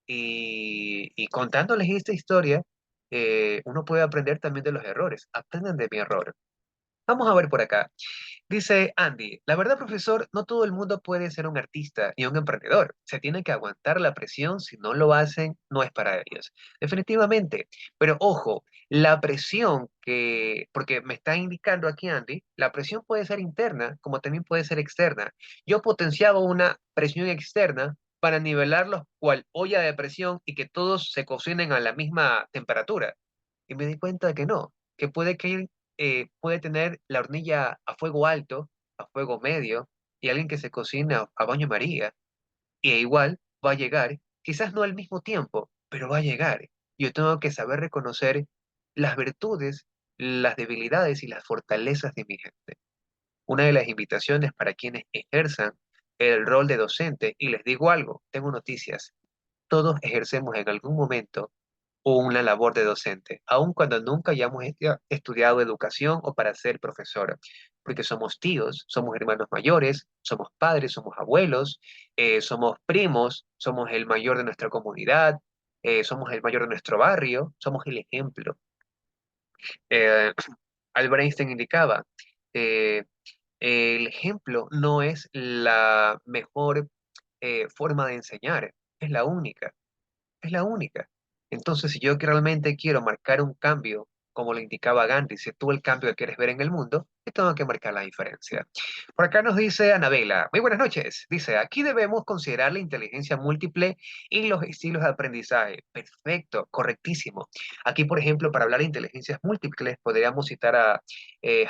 y contándoles esta historia, uno puede aprender también de los errores. Aprendan de mi error. Vamos a ver por acá. Dice Andy, la verdad, profesor, no todo el mundo puede ser un artista ni un emprendedor. Se tiene que aguantar la presión. Si no lo hacen, no es para ellos. Definitivamente. Pero ojo, la presión porque me está indicando aquí Andy, la presión puede ser interna como también puede ser externa. Yo potenciaba una presión externa para nivelarlos cual olla de presión y que todos se cocinen a la misma temperatura. Y me di cuenta de que no, que puede tener la hornilla a fuego alto, a fuego medio, y alguien que se cocina a baño María, y igual va a llegar, quizás no al mismo tiempo, pero va a llegar. Yo tengo que saber reconocer las virtudes, las debilidades y las fortalezas de mi gente. Una de las invitaciones para quienes ejerzan el rol de docente, y les digo algo, tengo noticias, todos ejercemos en algún momento una labor de docente, aun cuando nunca hayamos estudiado educación o para ser profesor, porque somos tíos, somos hermanos mayores, somos padres, somos abuelos, somos primos, somos el mayor de nuestra comunidad, somos el mayor de nuestro barrio, somos el ejemplo. Eh, Albert Einstein indicaba, eh, El ejemplo no es la mejor forma de enseñar, es la única. Es la única. Entonces, si yo que realmente quiero marcar un cambio, como lo indicaba Gandhi, si tú el cambio que quieres ver en el mundo, yo tengo que marcar la diferencia. Por acá nos dice Anabela, muy buenas noches. Dice, aquí debemos considerar la inteligencia múltiple y los estilos de aprendizaje. Perfecto, correctísimo. Aquí, por ejemplo, para hablar de inteligencias múltiples, podríamos citar a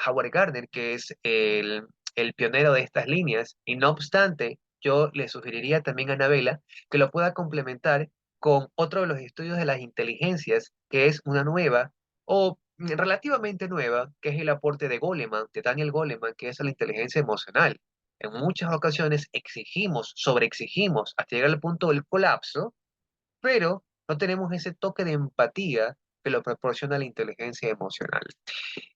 Howard Gardner, que es el pionero de estas líneas, y no obstante, yo le sugeriría también a Anabela que lo pueda complementar con otro de los estudios de las inteligencias, que es una nueva o relativamente nueva, que es el aporte de Goleman, de Daniel Goleman, que es la inteligencia emocional. En muchas ocasiones exigimos, sobreexigimos, hasta llegar al punto del colapso, pero no tenemos ese toque de empatía que lo proporciona la inteligencia emocional.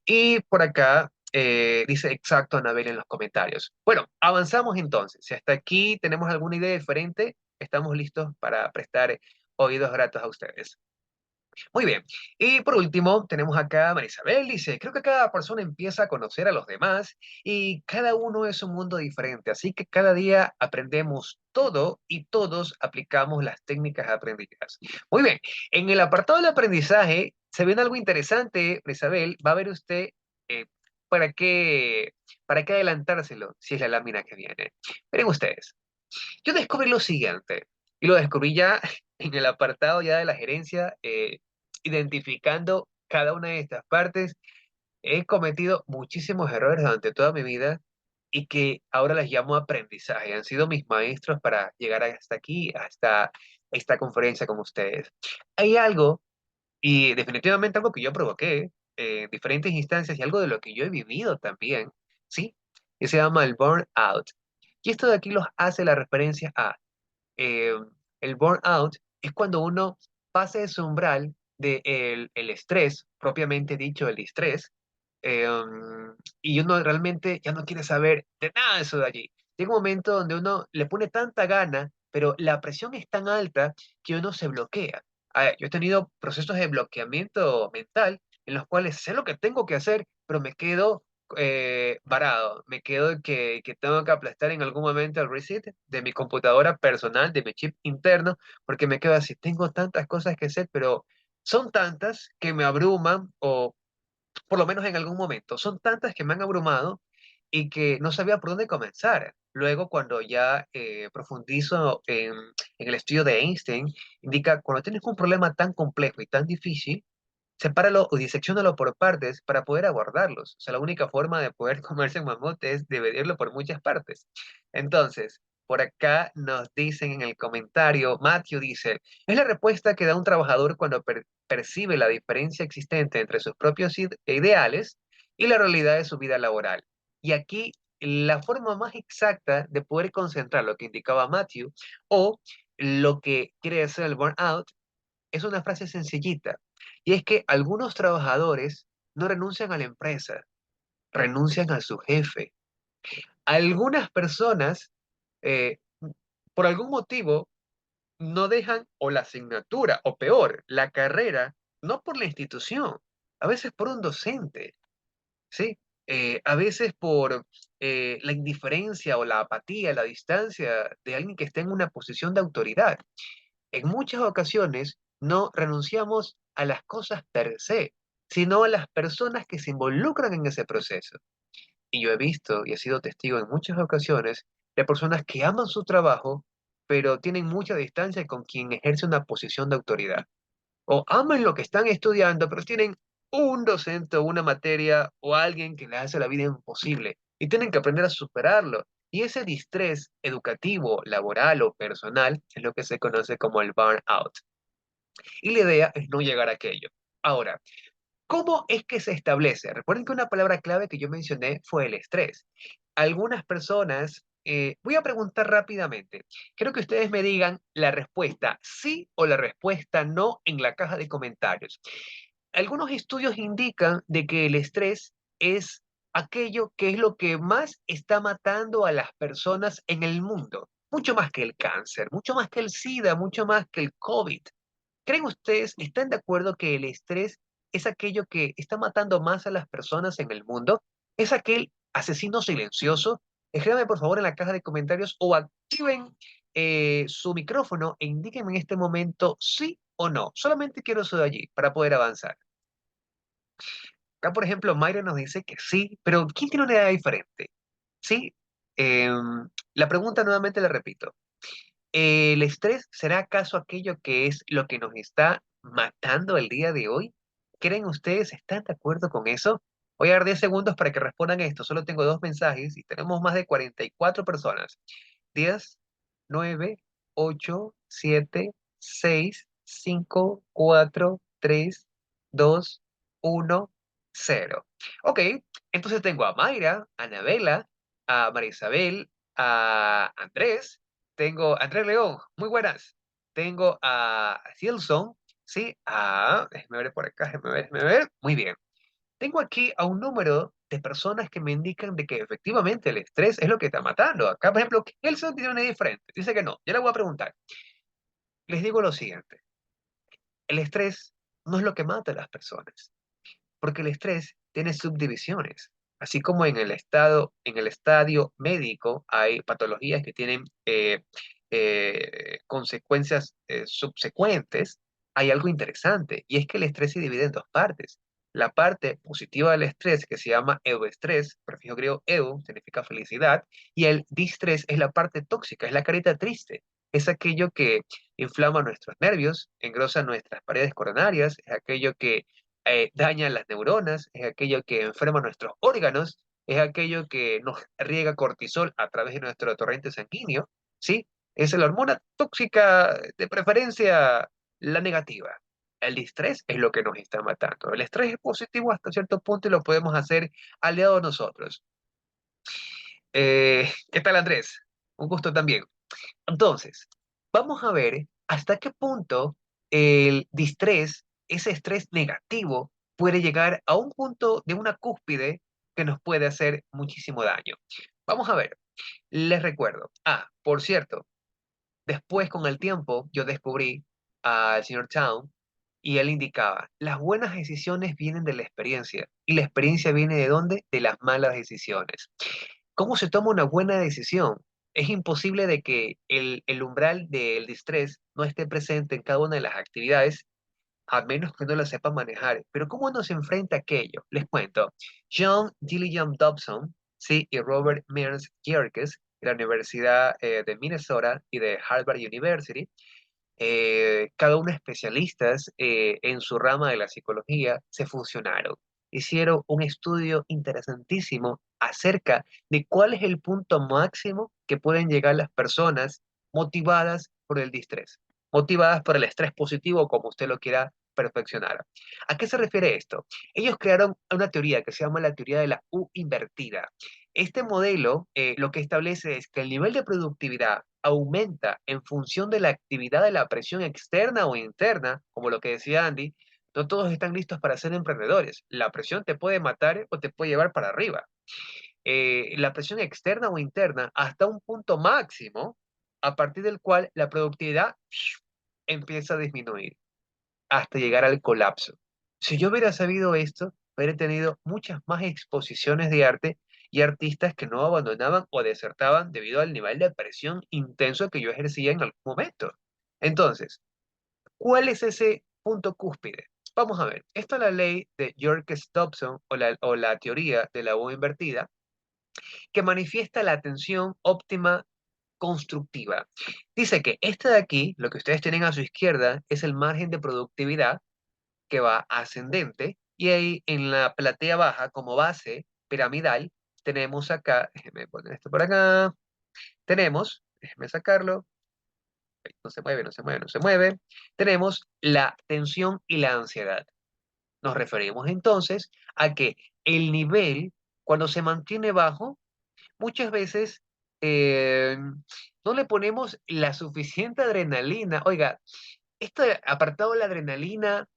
Y por acá dice exacto Anabel en los comentarios. Bueno, avanzamos entonces. Si hasta aquí tenemos alguna idea diferente, estamos listos para prestar oídos gratos a ustedes. Muy bien. Y por último, tenemos acá a Marisabel, dice, creo que cada persona empieza a conocer a los demás y cada uno es un mundo diferente, así que cada día aprendemos todo y todos aplicamos las técnicas aprendidas. Muy bien. En el apartado del aprendizaje se viene algo interesante, Marisabel, va a ver usted eh, para qué, para qué adelantárselo si es la lámina que viene. Miren ustedes. Yo descubrí lo siguiente, y lo descubrí ya en el apartado ya de la gerencia, identificando cada una de estas partes. He cometido muchísimos errores durante toda mi vida y que ahora les llamo aprendizaje. Han sido mis maestros para llegar hasta aquí, hasta esta conferencia con ustedes. Hay algo, y definitivamente algo que yo provoqué en diferentes instancias y algo de lo que yo he vivido también, ¿sí? Que se llama el burnout. Y esto de aquí los hace la referencia a eh, el burnout es cuando uno pasa ese umbral del el estrés, propiamente dicho, el estrés, y uno realmente ya no quiere saber de nada de eso de allí. Llega un momento donde uno le pone tanta gana, pero la presión es tan alta que uno se bloquea. Yo he tenido procesos de bloqueamiento mental en los cuales sé lo que tengo que hacer, pero me quedo varado. Me quedo que tengo que aplastar en algún momento el reset de mi computadora personal, de mi chip interno, porque me quedo así. Tengo tantas cosas que hacer, pero son tantas que me abruman o por lo menos en algún momento, son tantas que me han abrumado y que no sabía por dónde comenzar. Luego, cuando ya profundizo en el estudio de Einstein, indica, cuando tienes un problema tan complejo y tan difícil, sepáralo o disecciónalo por partes para poder abordarlos. O sea, la única forma de poder comerse un mamut es dividirlo por muchas partes. Entonces, por acá nos dicen en el comentario, Matthew dice, es la respuesta que da un trabajador cuando percibe la diferencia existente entre sus propios ideales y la realidad de su vida laboral. Y aquí la forma más exacta de poder concentrar lo que indicaba Matthew o lo que quiere decir el burnout es una frase sencillita. Y es que algunos trabajadores no renuncian a la empresa, renuncian a su jefe. Algunas personas, eh, por algún motivo, no dejan o la asignatura, o peor, la carrera, no por la institución, a veces por un docente, ¿sí? A veces por la indiferencia o la apatía, la distancia de alguien que está en una posición de autoridad. En muchas ocasiones no renunciamos a las cosas per se, sino a las personas que se involucran en ese proceso. Y yo he visto y he sido testigo en muchas ocasiones de personas que aman su trabajo, pero tienen mucha distancia con quien ejerce una posición de autoridad. O aman lo que están estudiando, pero tienen un docente o una materia o alguien que les hace la vida imposible y tienen que aprender a superarlo. Y ese distrés educativo, laboral o personal es lo que se conoce como el burnout. Y la idea es no llegar a aquello. Ahora, ¿cómo es que se establece? Recuerden que una palabra clave que yo mencioné fue el estrés. Algunas personas, voy a preguntar rápidamente, quiero que ustedes me digan la respuesta sí o la respuesta no en la caja de comentarios. Algunos estudios indican de que el estrés es aquello que es lo que más está matando a las personas en el mundo, mucho más que el cáncer, mucho más que el SIDA, mucho más que el COVID. ¿Creen ustedes, están de acuerdo que el estrés es aquello que está matando más a las personas en el mundo? Es aquel asesino silencioso? Escríbanme por favor en la caja de comentarios o activen su micrófono e indíquenme en este momento sí o no. Solamente quiero eso de allí para poder avanzar. Acá, por ejemplo, Mayra nos dice que sí, pero ¿quién tiene una idea diferente? Sí, la pregunta nuevamente la repito. ¿El estrés será acaso aquello que es lo que nos está matando el día de hoy? ¿Creen ustedes? ¿Están de acuerdo con eso? Voy a dar 10 segundos para que respondan esto. Solo tengo dos mensajes y tenemos más de 44 personas. 10, 9, 8, 7, 6, 5, 4, 3, 2, 1, 0. Ok, entonces tengo a Mayra, a Anabela, a María Isabel, a Andrés, tengo a Andrés León, muy buenas. Tengo a Gilson, sí, déjeme ver por acá, déjeme ver, muy bien. Tengo aquí a un número de personas que me indican de que efectivamente el estrés es lo que está matando. Acá, por ejemplo, Gelson tiene una idea diferente. Dice que no. Yo le voy a preguntar. Les digo lo siguiente. El estrés no es lo que mata a las personas, porque el estrés tiene subdivisiones. Así como en el estadio médico hay patologías que tienen consecuencias subsecuentes, hay algo interesante, y es que el estrés se divide en dos partes. La parte positiva del estrés, que se llama euestrés, prefijo griego eu, significa felicidad, y el distrés es la parte tóxica, es la carita triste, es aquello que inflama nuestros nervios, engrosa nuestras paredes coronarias, es aquello que daña las neuronas, es aquello que enferma nuestros órganos, es aquello que nos riega cortisol a través de nuestro torrente sanguíneo, ¿sí? Es la hormona tóxica, de preferencia la negativa. El estrés es lo que nos está matando. El estrés es positivo hasta cierto punto y lo podemos hacer aliado a nosotros. ¿Qué tal, Andrés? Un gusto también. Entonces, vamos a ver hasta qué punto el distrés, ese estrés negativo, puede llegar a un punto de una cúspide que nos puede hacer muchísimo daño. Vamos a ver, les recuerdo. Por cierto, después con el tiempo yo descubrí al señor Town y él indicaba, las buenas decisiones vienen de la experiencia y la experiencia viene ¿de dónde? De las malas decisiones. ¿Cómo se toma una buena decisión? Es imposible de que el umbral del distrés no esté presente en cada una de las actividades, a menos que uno la sepa manejar. Pero ¿cómo uno se enfrenta a aquello? Les cuento. John Gilliam Dobson, sí, y Robert Mears Yerkes, de la Universidad de Minnesota y de Harvard University, cada uno especialistas en su rama de la psicología, se fusionaron. Hicieron un estudio interesantísimo acerca de cuál es el punto máximo que pueden llegar las personas motivadas por el distrés, motivadas por el estrés positivo, como usted lo quiera perfeccionar. ¿A qué se refiere esto? Ellos crearon una teoría que se llama la teoría de la U invertida. Este modelo lo que establece es que el nivel de productividad aumenta en función de la actividad de la presión externa o interna, como lo que decía Andy. No todos están listos para ser emprendedores. La presión te puede matar o te puede llevar para arriba. La presión externa o interna hasta un punto máximo, a partir del cual la productividad empieza a disminuir hasta llegar al colapso. Si yo hubiera sabido esto, hubiera tenido muchas más exposiciones de arte y artistas que no abandonaban o desertaban debido al nivel de presión intenso que yo ejercía en algún momento. Entonces, ¿cuál es ese punto cúspide? Vamos a ver, esta es la ley de Yerkes-Dobson o la teoría de la U invertida, que manifiesta la atención óptima constructiva. Dice que este de aquí, lo que ustedes tienen a su izquierda, es el margen de productividad que va ascendente y ahí en la platea baja como base piramidal tenemos acá, déjeme poner esto por acá, tenemos, déjeme sacarlo, no se mueve, no se mueve, no se mueve, tenemos la tensión y la ansiedad. Nos referimos entonces a que el nivel, cuando se mantiene bajo, muchas veces no le ponemos la suficiente adrenalina. Oiga, este apartado de la adrenalina,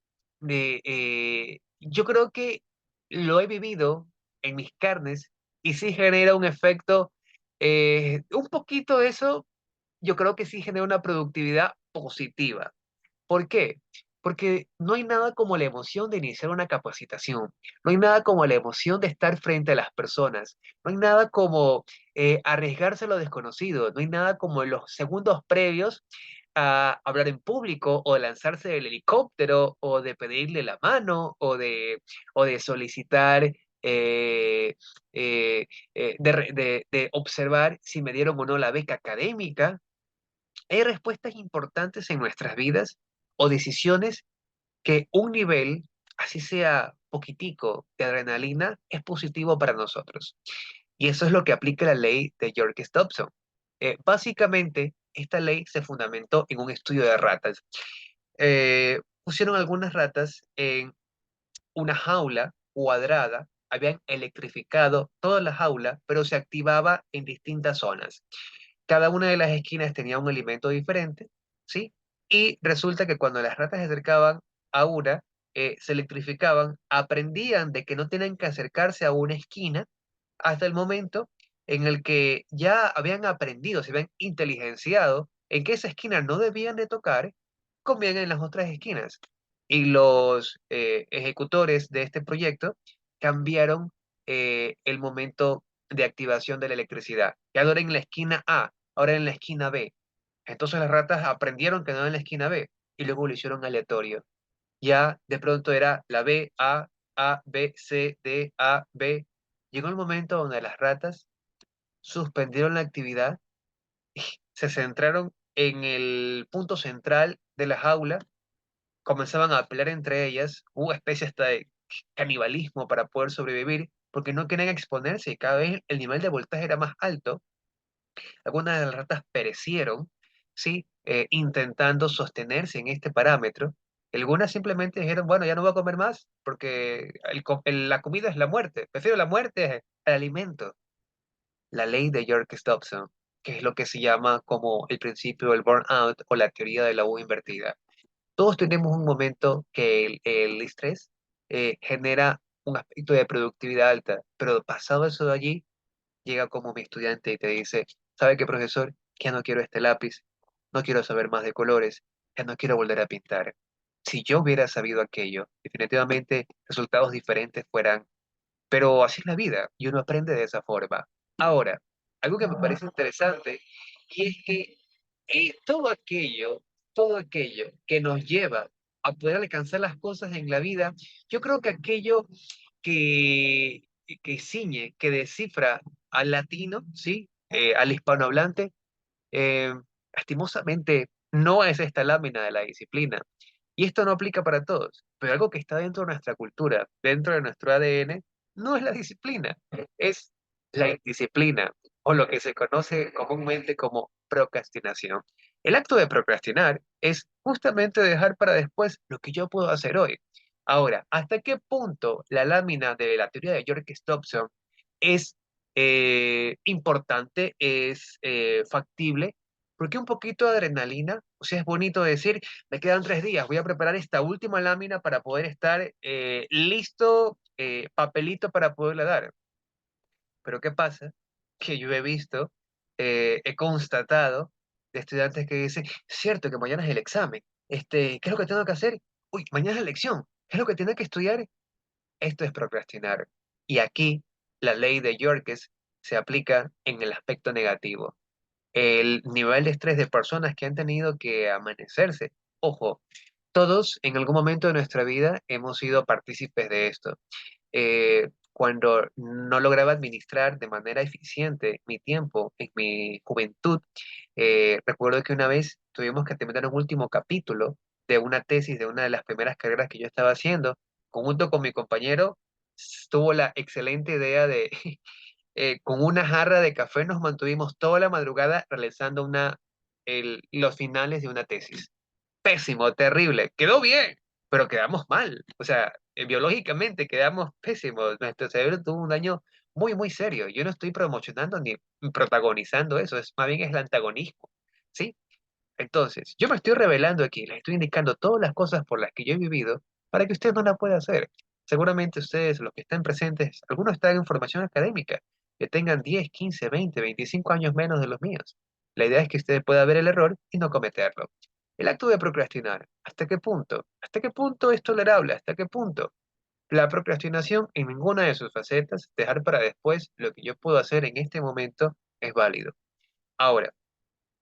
yo creo que lo he vivido en mis carnes y sí genera un efecto, un poquito de eso, yo creo que sí genera una productividad positiva. ¿Por qué? porque no hay nada como la emoción de iniciar una capacitación, no hay nada como la emoción de estar frente a las personas, no hay nada como arriesgarse a lo desconocido, no hay nada como los segundos previos a hablar en público o de lanzarse del helicóptero o de pedirle la mano o de solicitar, de observar si me dieron o no la beca académica. Hay respuestas importantes en nuestras vidas o decisiones que un nivel, así sea poquitico, de adrenalina, es positivo para nosotros. Y eso es lo que aplica la ley de York-Stopson. Básicamente, esta ley se fundamentó en un estudio de ratas. Pusieron algunas ratas en una jaula cuadrada, habían electrificado toda la jaula, pero se activaba en distintas zonas. Cada una de las esquinas tenía un alimento diferente, ¿sí? Y resulta que cuando las ratas se acercaban a una, se electrificaban, aprendían de que no tenían que acercarse a una esquina hasta el momento en el que ya habían aprendido, se habían inteligenciado en que esa esquina no debían de tocar, comían en las otras esquinas. Y los ejecutores de este proyecto cambiaron el momento de activación de la electricidad. Ya no era en la esquina A, ahora en la esquina B. Entonces las ratas aprendieron que no era en la esquina B y luego lo hicieron aleatorio. Ya de pronto era la B, A, B, C, D, A, B. Llegó el momento donde las ratas suspendieron la actividad, se centraron en el punto central de la jaula, comenzaban a pelear entre ellas, hubo especie hasta de canibalismo para poder sobrevivir, porque no querían exponerse y cada vez el nivel de voltaje era más alto. Algunas de las ratas perecieron, ¿sí? Intentando sostenerse en este parámetro. Algunas simplemente dijeron, bueno, ya no voy a comer más porque la comida es la muerte. Prefiero la muerte al alimento. La ley de York-Stopson, que es lo que se llama como el principio del burnout o la teoría de la U invertida. Todos tenemos un momento que el estrés genera un aspecto de productividad alta, pero pasado eso de allí, llega como mi estudiante y te dice, ¿sabe qué, profesor? Ya no quiero este lápiz, no quiero saber más de colores, ya no quiero volver a pintar. Si yo hubiera sabido aquello, definitivamente resultados diferentes fueran, pero así es la vida y uno aprende de esa forma. Ahora, algo que me parece interesante y es que todo aquello que nos lleva a poder alcanzar las cosas en la vida, yo creo que aquello que, que ciñe, que descifra al latino, ¿sí? Al hispanohablante, eh, lastimosamente no es esta lámina de la disciplina. Y esto no aplica para todos, pero algo que está dentro de nuestra cultura, dentro de nuestro ADN, no es la disciplina, es la indisciplina, o lo que se conoce comúnmente como procrastinación. El acto de procrastinar es justamente dejar para después lo que yo puedo hacer hoy. Ahora, ¿hasta qué punto la lámina de la teoría de George Stopson es importante, es factible? Porque un poquito de adrenalina, o sea, es bonito decir, me quedan 3 días, voy a preparar esta última lámina para poder estar listo, papelito para poderle dar. Pero ¿qué pasa? Que yo he visto, he constatado de estudiantes que dicen, cierto que mañana es el examen, ¿qué es lo que tengo que hacer? Uy, mañana es la lección, ¿qué es lo que tengo que estudiar? Esto es procrastinar. Y aquí la ley de Yorkes se aplica en el aspecto negativo. El nivel de estrés de personas que han tenido que amanecerse. Ojo, todos en algún momento de nuestra vida hemos sido partícipes de esto. Cuando no lograba administrar de manera eficiente mi tiempo en mi juventud, recuerdo que una vez tuvimos que terminar un último capítulo de una tesis de una de las primeras carreras que yo estaba haciendo. Junto con mi compañero, tuvo la excelente idea de con una jarra de café nos mantuvimos toda la madrugada realizando los finales de una tesis. Pésimo, terrible. Quedó bien, pero quedamos mal. O sea, biológicamente quedamos pésimos. Nuestro cerebro tuvo un daño muy, muy serio. Yo no estoy promocionando ni protagonizando eso, es más bien es el antagonismo. ¿Sí? Entonces, yo me estoy revelando aquí, les estoy indicando todas las cosas por las que yo he vivido para que usted no la pueda hacer. Seguramente ustedes, los que están presentes, algunos están en formación académica, que tengan 10, 15, 20, 25 años menos de los míos. La idea es que usted pueda ver el error y no cometerlo. El acto de procrastinar, ¿hasta qué punto? ¿Hasta qué punto es tolerable? ¿Hasta qué punto? La procrastinación en ninguna de sus facetas, dejar para después lo que yo puedo hacer en este momento, es válido. Ahora,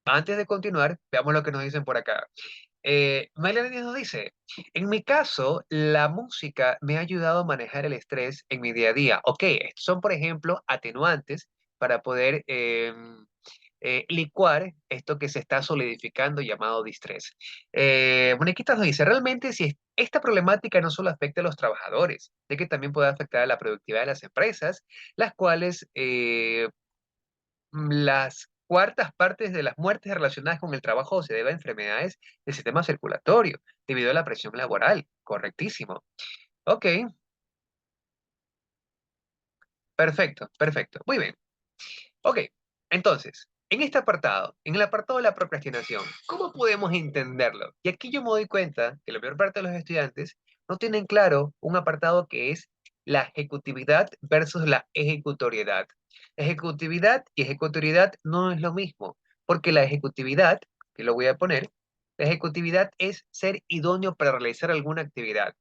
antes de continuar, veamos lo que nos dicen por acá. Melanie nos dice, en mi caso, la música me ha ayudado a manejar el estrés en mi día a día. Ok, estos son, por ejemplo, atenuantes para poder licuar esto que se está solidificando llamado distrés. Moniquita nos dice, realmente si esta problemática no solo afecta a los trabajadores, de que también puede afectar a la productividad de las empresas, las cuales las cuartas partes de las muertes relacionadas con el trabajo se deben a enfermedades del sistema circulatorio debido a la presión laboral. Correctísimo. Ok, perfecto, perfecto. Muy bien. Ok, entonces, en este apartado, en el apartado de la procrastinación, ¿cómo podemos entenderlo? Y aquí yo me doy cuenta que la mayor parte de los estudiantes no tienen claro un apartado que es la ejecutividad versus la ejecutoriedad. Ejecutividad y ejecutoriedad no es lo mismo, porque la ejecutividad, que lo voy a poner, la ejecutividad es ser idóneo para realizar alguna actividad.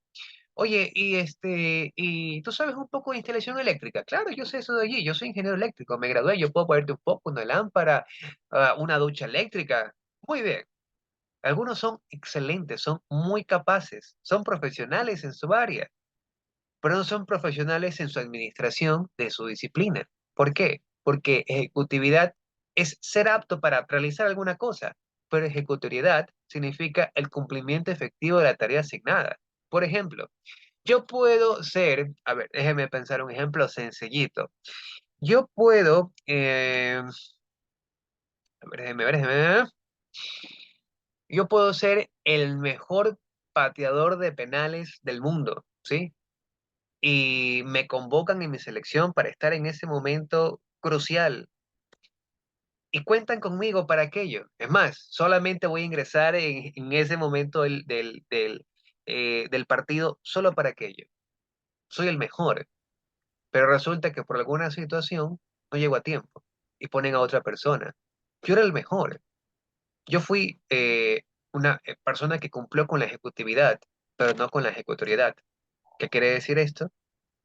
Oye, y tú sabes un poco de instalación eléctrica. Claro, yo sé eso de allí. Yo soy ingeniero eléctrico, me gradué, yo puedo ponerte un poco, una lámpara, una ducha eléctrica. Muy bien. Algunos son excelentes, son muy capaces, son profesionales en su área, pero no son profesionales en su administración de su disciplina. ¿Por qué? Porque ejecutividad es ser apto para realizar alguna cosa, pero ejecutoriedad significa el cumplimiento efectivo de la tarea asignada. Por ejemplo, yo puedo ser, a ver, déjeme pensar un ejemplo sencillito. Yo puedo, a ver, déjeme ver. Yo puedo ser el mejor pateador de penales del mundo, ¿sí? Y me convocan en mi selección para estar en ese momento crucial y cuentan conmigo para aquello. Es más, solamente voy a ingresar en ese momento del partido solo para aquello. Soy el mejor. Pero resulta que por alguna situación no llego a tiempo y ponen a otra persona. Yo era el mejor. Yo fui una persona que cumplió con la ejecutividad, pero no con la ejecutoriedad. ¿Qué quiere decir esto?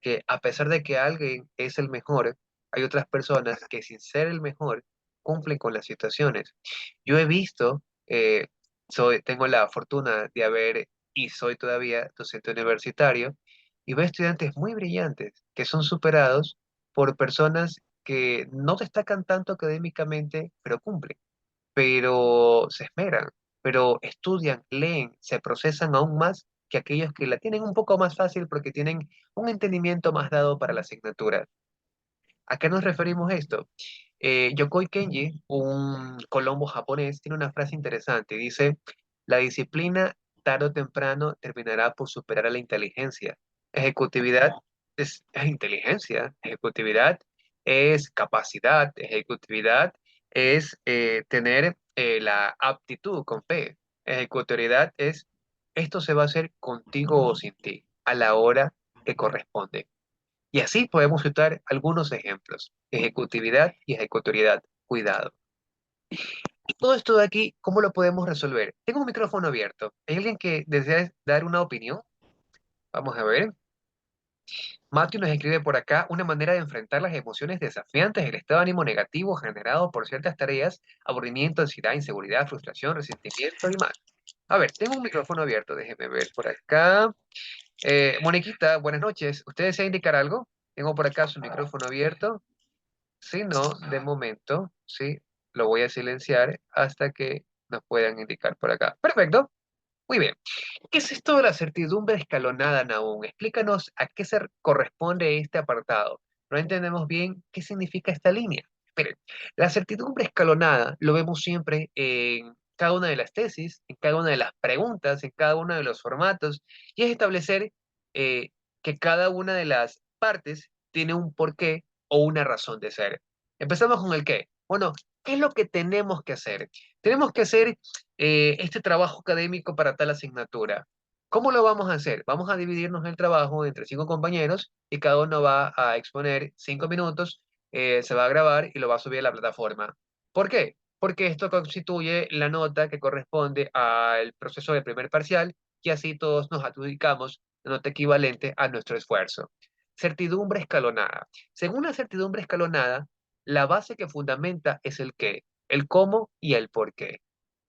Que a pesar de que alguien es el mejor, hay otras personas que sin ser el mejor cumplen con las situaciones. Yo he visto, tengo la fortuna de haber y soy todavía docente universitario y veo estudiantes muy brillantes que son superados por personas que no destacan tanto académicamente, pero cumplen, pero se esmeran, pero estudian, leen, se procesan aún más que aquellos que la tienen un poco más fácil porque tienen un entendimiento más dado para la asignatura. ¿A qué nos referimos esto? Yokoi Kenji, un colombo japonés, tiene una frase interesante. Dice, la disciplina tarde o temprano terminará por superar a la inteligencia. Ejecutividad es inteligencia, ejecutividad es capacidad, ejecutividad es tener la aptitud con fe. Ejecutoriedad es, esto se va a hacer contigo o sin ti, a la hora que corresponde. Y así podemos citar algunos ejemplos. Ejecutividad y ejecutoriedad. Cuidado. Y todo esto de aquí, ¿cómo lo podemos resolver? Tengo un micrófono abierto. ¿Hay alguien que desea dar una opinión? Vamos a ver. Matthew nos escribe por acá una manera de enfrentar las emociones desafiantes, el estado de ánimo negativo generado por ciertas tareas, aburrimiento, ansiedad, inseguridad, frustración, resentimiento y más. A ver, tengo un micrófono abierto, déjeme ver por acá. Moniquita, buenas noches. ¿Usted desea indicar algo? Tengo por acá su micrófono abierto. Si no, de momento, sí, lo voy a silenciar hasta que nos puedan indicar por acá. Perfecto, muy bien. ¿Qué es esto de la certidumbre escalonada, Nahum? Explícanos a qué se corresponde este apartado. No entendemos bien qué significa esta línea. Miren, la certidumbre escalonada lo vemos siempre en cada una de las tesis, en cada una de las preguntas, en cada uno de los formatos, y es establecer que cada una de las partes tiene un porqué o una razón de ser. Empezamos con el qué. Bueno, ¿qué es lo que tenemos que hacer? Tenemos que hacer este trabajo académico para tal asignatura. ¿Cómo lo vamos a hacer? Vamos a dividirnos el trabajo entre 5 compañeros y cada uno va a exponer 5 minutos, se va a grabar y lo va a subir a la plataforma. ¿Por qué? porque esto constituye la nota que corresponde al proceso del primer parcial y así todos nos adjudicamos la nota equivalente a nuestro esfuerzo. Certidumbre escalonada. Según la certidumbre escalonada, la base que fundamenta es el qué, el cómo y el por qué.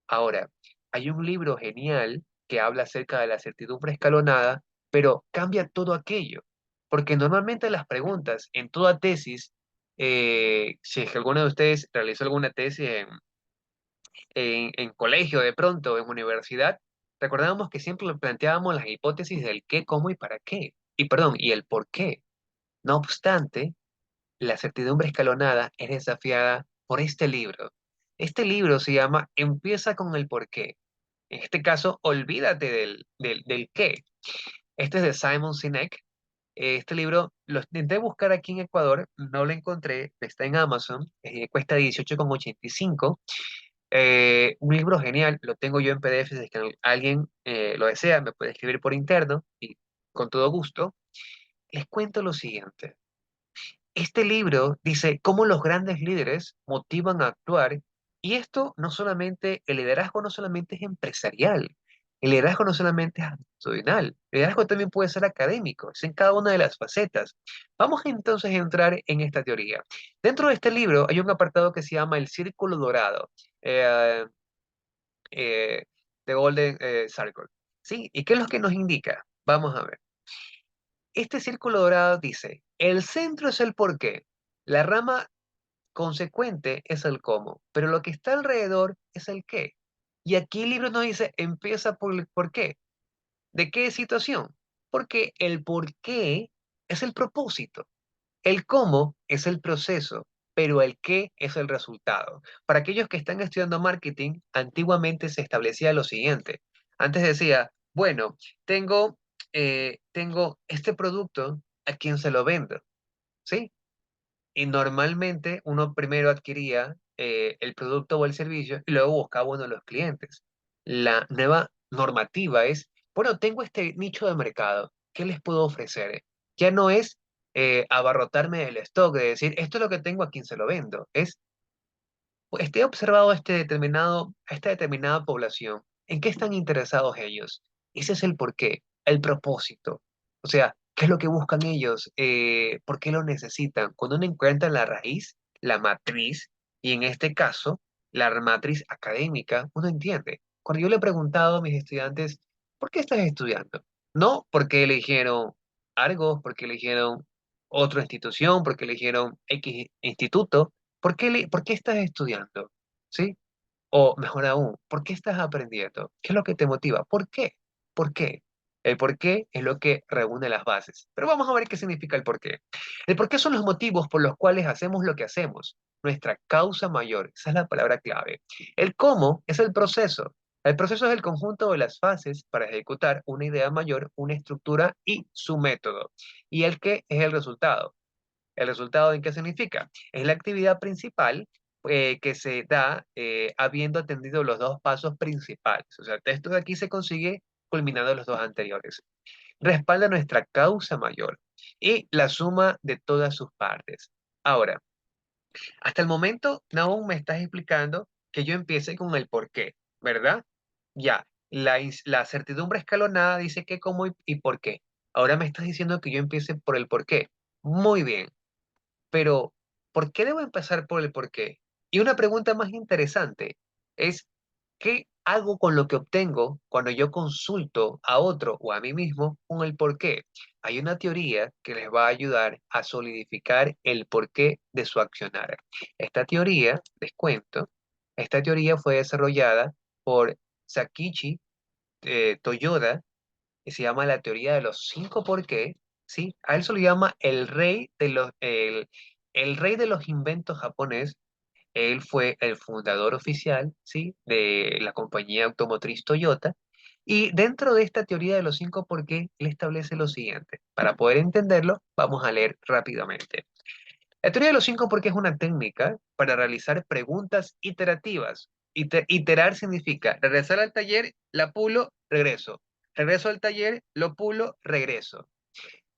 Ahora, hay un libro genial que habla acerca de la certidumbre escalonada, pero cambia todo aquello, porque normalmente las preguntas en toda tesis, si es que alguno de ustedes realizó alguna tesis en colegio de pronto, en universidad, recordábamos que siempre planteábamos las hipótesis del qué, cómo y para qué, y perdón, y el por qué. No obstante, la certidumbre escalonada es desafiada por este libro. Este libro se llama Empieza con el por qué. En este caso, olvídate del qué. Este es de Simon Sinek. Este libro lo intenté buscar aquí en Ecuador, no lo encontré, está en Amazon, cuesta 18,85. Un libro genial, lo tengo yo en PDF, si es que alguien lo desea, me puede escribir por interno y con todo gusto. Les cuento lo siguiente. Este libro dice cómo los grandes líderes motivan a actuar, y esto no solamente, el liderazgo no solamente es empresarial, el liderazgo no solamente es actitudinal, el liderazgo también puede ser académico, es en cada una de las facetas. Vamos entonces a entrar en esta teoría. Dentro de este libro hay un apartado que se llama el Círculo Dorado, eh, eh, The Golden Circle. ¿Sí? ¿Y qué es lo que nos indica? Vamos a ver. Este círculo dorado dice, el centro es el porqué, la rama consecuente es el cómo, pero lo que está alrededor es el qué. Y aquí el libro nos dice, empieza por el por qué. ¿De qué situación? Porque el por qué es el propósito. El cómo es el proceso, pero el qué es el resultado. Para aquellos que están estudiando marketing, antiguamente se establecía lo siguiente. Antes decía, bueno, tengo este producto, ¿a quién se lo vendo? ¿Sí? Y normalmente uno primero adquiría el producto o el servicio y luego buscaba uno de los clientes. La nueva normativa es, bueno, tengo este nicho de mercado, ¿qué les puedo ofrecer? Ya no es abarrotarme del stock, de decir, esto es lo que tengo, a quién se lo vendo. Es he observado esta determinada población. ¿En qué están interesados ellos? Ese es el porqué, el propósito. O sea, ¿qué es lo que buscan ellos? ¿Por qué lo necesitan? Cuando uno encuentra la raíz, la matriz, y en este caso, la matriz académica, uno entiende. Cuando yo le he preguntado a mis estudiantes, ¿por qué estás estudiando? No porque eligieron algo, porque eligieron otra institución, porque eligieron X instituto. ¿Por qué estás estudiando? ¿Sí? O mejor aún, ¿por qué estás aprendiendo? ¿Qué es lo que te motiva? ¿Por qué? ¿Por qué? El por qué es lo que reúne las bases. Pero vamos a ver qué significa el por qué. El por qué son los motivos por los cuales hacemos lo que hacemos. Nuestra causa mayor. Esa es la palabra clave. El cómo es el proceso. El proceso es el conjunto de las fases para ejecutar una idea mayor, una estructura y su método. Y el qué es el resultado. ¿El resultado en qué significa? Es la actividad principal que se da habiendo atendido los dos pasos principales. O sea, esto de aquí se consigue culminando los dos anteriores. Respalda nuestra causa mayor y la suma de todas sus partes. Ahora, hasta el momento, Nahum, me estás explicando que yo empiece con el por qué, ¿verdad? Ya, la certidumbre escalonada dice qué, cómo y por qué. Ahora me estás diciendo que yo empiece por el por qué. Muy bien. Pero, ¿por qué debo empezar por el por qué? Y una pregunta más interesante es, ¿qué hago con lo que obtengo cuando yo consulto a otro o a mí mismo con el por qué? Hay una teoría que les va a ayudar a solidificar el porqué de su accionar. Esta teoría, les cuento, esta teoría fue desarrollada por Sakichi Toyoda, que se llama la teoría de los cinco por qué, ¿sí? A él se lo llama el rey de los inventos japonés. Él fue el fundador oficial, ¿sí? De la compañía automotriz Toyota. Y dentro de esta teoría de los cinco por qué, él establece lo siguiente. Para poder entenderlo, vamos a leer rápidamente. La teoría de los cinco por qué es una técnica para realizar preguntas iterativas. Iterar significa regresar al taller, la pulo, regreso. Regreso al taller, lo pulo, regreso.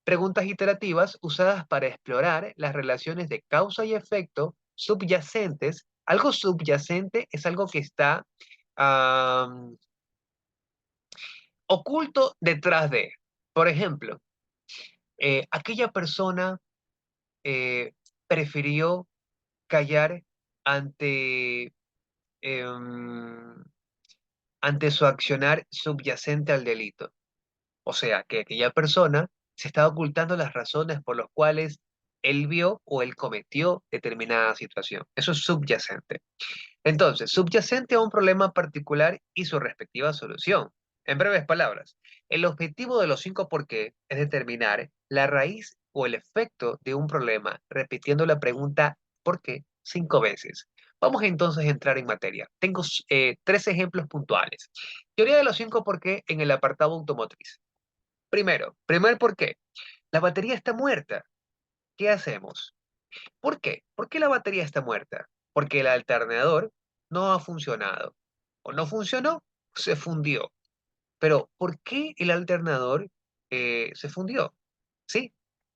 Preguntas iterativas usadas para explorar las relaciones de causa y efecto subyacentes Algo subyacente es algo que está am, oculto detrás de. Por ejemplo, aquella persona eh, prefirió callar ante, em, ante su accionar subyacente al delito. O sea, que aquella persona se está ocultando las razones por las cuales él vio o él cometió determinada situación. Eso es subyacente. Entonces, subyacente a un problema particular y su respectiva solución. En breves palabras, el objetivo de los 5 por qué es determinar la raíz o el efecto de un problema, repitiendo la pregunta ¿por qué? 5 veces. Vamos entonces a entrar en materia. Tengo 3 ejemplos puntuales. Teoría de los 5 por qué en el apartado automotriz. Primero, primer por qué. La batería está muerta. ¿Qué hacemos? ¿Por qué? ¿Por qué la batería está muerta? Porque el alternador no ha funcionado. O no funcionó, se fundió. Pero ¿por qué el alternador se fundió? Sí.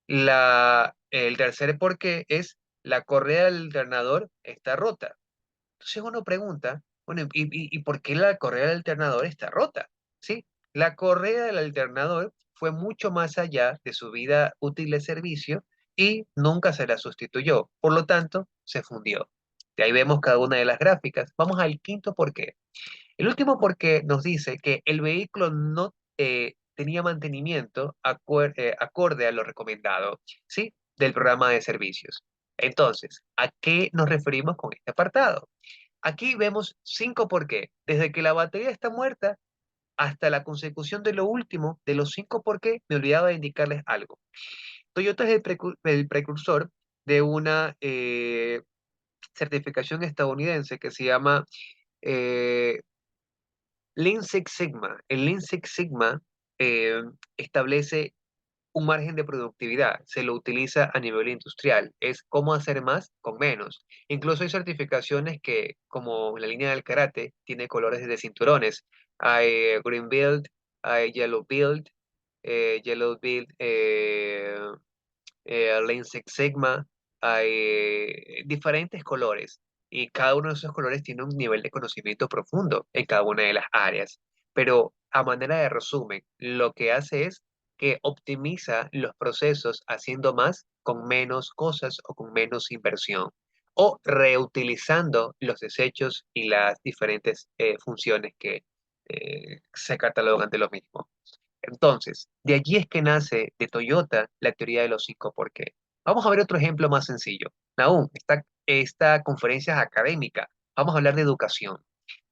El tercer por qué es la correa del alternador está rota. Entonces uno pregunta, bueno, ¿y por qué la correa del alternador está rota? ¿Sí? La correa del alternador fue mucho más allá de su vida útil de servicio y nunca se la sustituyó. Por lo tanto, se fundió. De ahí vemos cada una de las gráficas. Vamos al quinto por qué. El último por qué nos dice que el vehículo no tenía mantenimiento acorde a lo recomendado, ¿sí? Del programa de servicios. Entonces, ¿a qué nos referimos con este apartado? Aquí vemos 5 por qué. Desde que la batería está muerta hasta la consecución de lo último, de los 5 por qué, me olvidaba de indicarles algo. Toyota es el precursor de una certificación estadounidense que se llama eh, Lean Six Sigma. El Lean Six Sigma eh, establece un margen de productividad, se lo utiliza a nivel industrial, es cómo hacer más con menos. Incluso hay certificaciones que, como la línea del karate, tiene colores de cinturones. Hay Green Belt, hay Yellow Belt, Lean Six Sigma, hay diferentes colores y cada uno de esos colores tiene un nivel de conocimiento profundo en cada una de las áreas. Pero a manera de resumen, lo que hace es que optimiza los procesos haciendo más con menos cosas o con menos inversión o reutilizando los desechos y las diferentes funciones que se catalogan de lo mismo. Entonces, de allí es que nace de Toyota la teoría de los 5 por qué. Vamos a ver otro ejemplo más sencillo. Aún, esta conferencia es académica. Vamos a hablar de educación.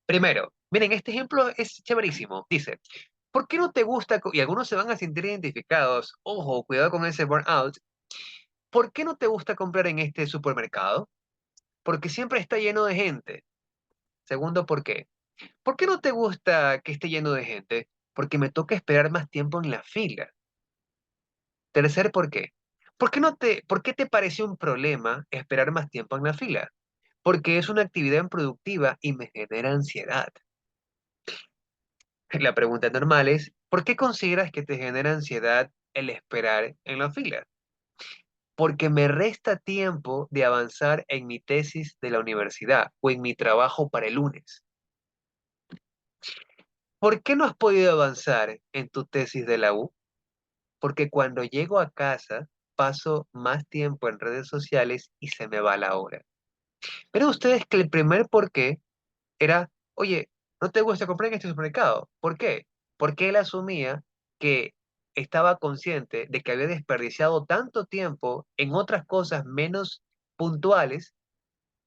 Primero, miren, este ejemplo es chéverísimo. Dice, ¿por qué no te gusta? Y algunos se van a sentir identificados. Ojo, cuidado con ese burnout. ¿Por qué no te gusta comprar en este supermercado? Porque siempre está lleno de gente. Segundo, ¿por qué? ¿Por qué no te gusta que esté lleno de gente? Porque me toca esperar más tiempo en la fila. Tercer, ¿por qué? ¿Por qué te parece un problema esperar más tiempo en la fila? Porque es una actividad improductiva y me genera ansiedad. La pregunta normal es, ¿por qué consideras que te genera ansiedad el esperar en la fila? Porque me resta tiempo de avanzar en mi tesis de la universidad o en mi trabajo para el lunes. ¿Por qué no has podido avanzar en tu tesis de la U? Porque cuando llego a casa paso más tiempo en redes sociales y se me va la hora. Pero ustedes que el primer por qué era, oye, ¿no te gusta comprar en este supermercado? ¿Por qué? Porque él asumía que estaba consciente de que había desperdiciado tanto tiempo en otras cosas menos puntuales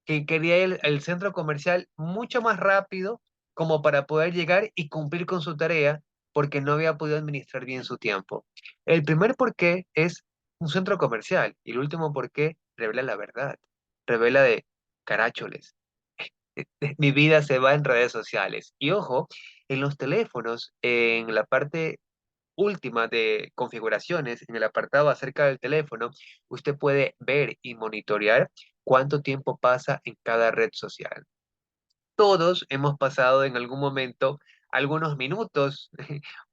que quería ir al centro comercial mucho más rápido como para poder llegar y cumplir con su tarea porque no había podido administrar bien su tiempo. El primer porqué es un centro comercial y el último porqué revela la verdad. Revela de carácholes. Mi vida se va en redes sociales. Y ojo, en los teléfonos, en la parte última de configuraciones, en el apartado acerca del teléfono, usted puede ver y monitorear cuánto tiempo pasa en cada red social. Todos hemos pasado en algún momento algunos minutos,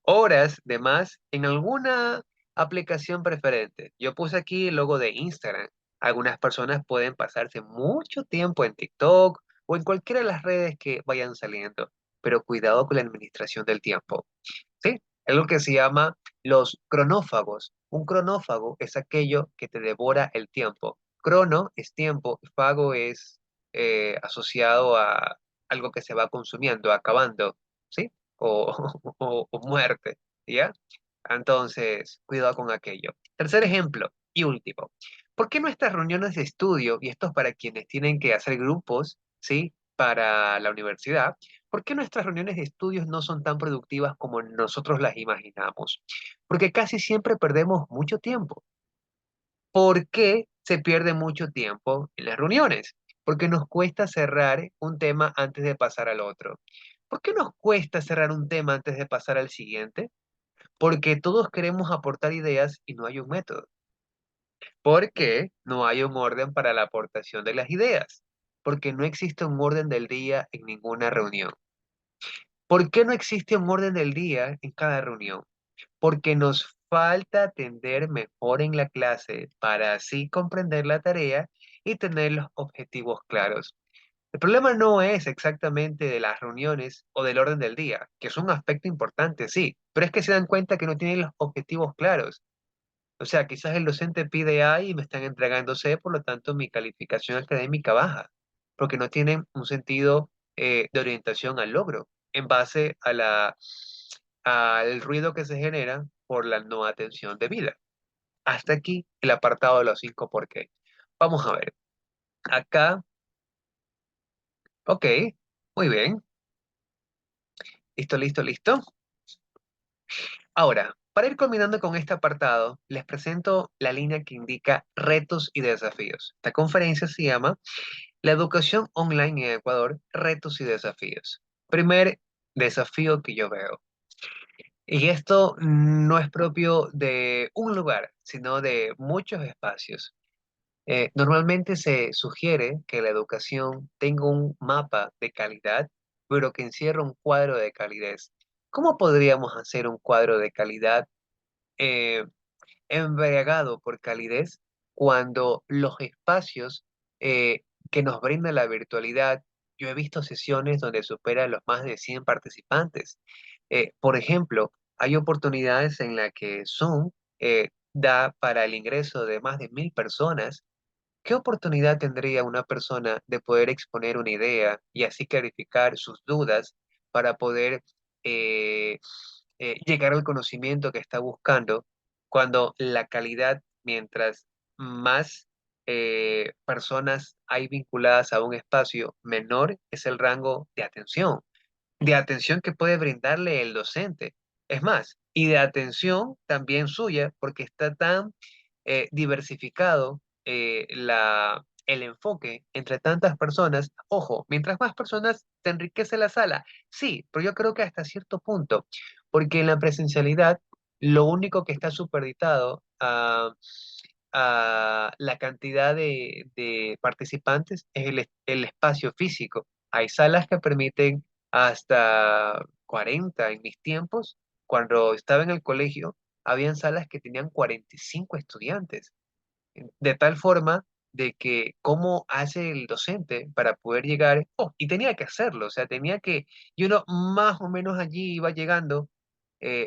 horas de más en alguna aplicación preferente. Yo puse aquí el logo de Instagram. Algunas personas pueden pasarse mucho tiempo en TikTok, o en cualquiera de las redes que vayan saliendo. Pero cuidado con la administración del tiempo. ¿Sí? Es lo que se llama los cronófagos. Un cronófago es aquello que te devora el tiempo. Crono es tiempo, y fago es asociado a algo que se va consumiendo, acabando, ¿sí? O, o muerte, ¿ya? Entonces, cuidado con aquello. Tercer ejemplo y último. ¿Por qué nuestras reuniones de estudio, y esto es para quienes tienen que hacer grupos, ¿sí? Para la universidad, ¿por qué nuestras reuniones de estudios no son tan productivas como nosotros las imaginamos? Porque casi siempre perdemos mucho tiempo. ¿Por qué se pierde mucho tiempo en las reuniones? Porque nos cuesta cerrar un tema antes de pasar al otro. ¿Por qué nos cuesta cerrar un tema antes de pasar al siguiente? Porque todos queremos aportar ideas y no hay un método. Porque no hay un orden para la aportación de las ideas. Porque no existe un orden del día en ninguna reunión. ¿Por qué no existe un orden del día en cada reunión? Porque nos falta atender mejor en la clase para así comprender la tarea y tener los objetivos claros. El problema no es exactamente de las reuniones o del orden del día, que es un aspecto importante, sí, pero es que se dan cuenta que no tienen los objetivos claros. O sea, quizás el docente pide A y me están entregando C, por lo tanto mi calificación académica baja, porque no tienen un sentido de orientación al logro en base a al ruido que se genera por la no atención debida. Hasta aquí el apartado de los 5 por qué. Vamos a ver. Acá, ok, muy bien. Listo, listo, listo. Ahora, para ir culminando con este apartado, les presento la línea que indica retos y desafíos. Esta conferencia se llama La educación online en Ecuador, retos y desafíos. Primer desafío que yo veo. Y esto no es propio de un lugar, sino de muchos espacios. Normalmente se sugiere que la educación tenga un mapa de calidad, pero que encierra un cuadro de calidez. ¿Cómo podríamos hacer un cuadro de calidad eh, embriagado por calidez cuando los espacios que nos brinda la virtualidad, yo he visto sesiones donde superan los más de 100 participantes? Por ejemplo, hay oportunidades en las que Zoom da para el ingreso de más de 1.000 personas. ¿Qué oportunidad tendría una persona de poder exponer una idea y así clarificar sus dudas para poder eh, llegar al conocimiento que está buscando, cuando la calidad, mientras más personas hay vinculadas a un espacio, menor es el rango de atención que puede brindarle el docente? Es más, y de atención también suya, porque está tan diversificado el enfoque entre tantas personas. Ojo, mientras más personas se enriquece la sala, sí, pero yo creo que hasta cierto punto, porque en la presencialidad lo único que está supeditado a la cantidad de participantes es el espacio físico. Hay salas que permiten hasta 40 en mis tiempos. Cuando estaba en el colegio, habían salas que tenían 45 estudiantes, de tal forma de que cómo hace el docente para poder llegar, oh, y tenía que hacerlo, o sea, y uno más o menos allí iba llegando.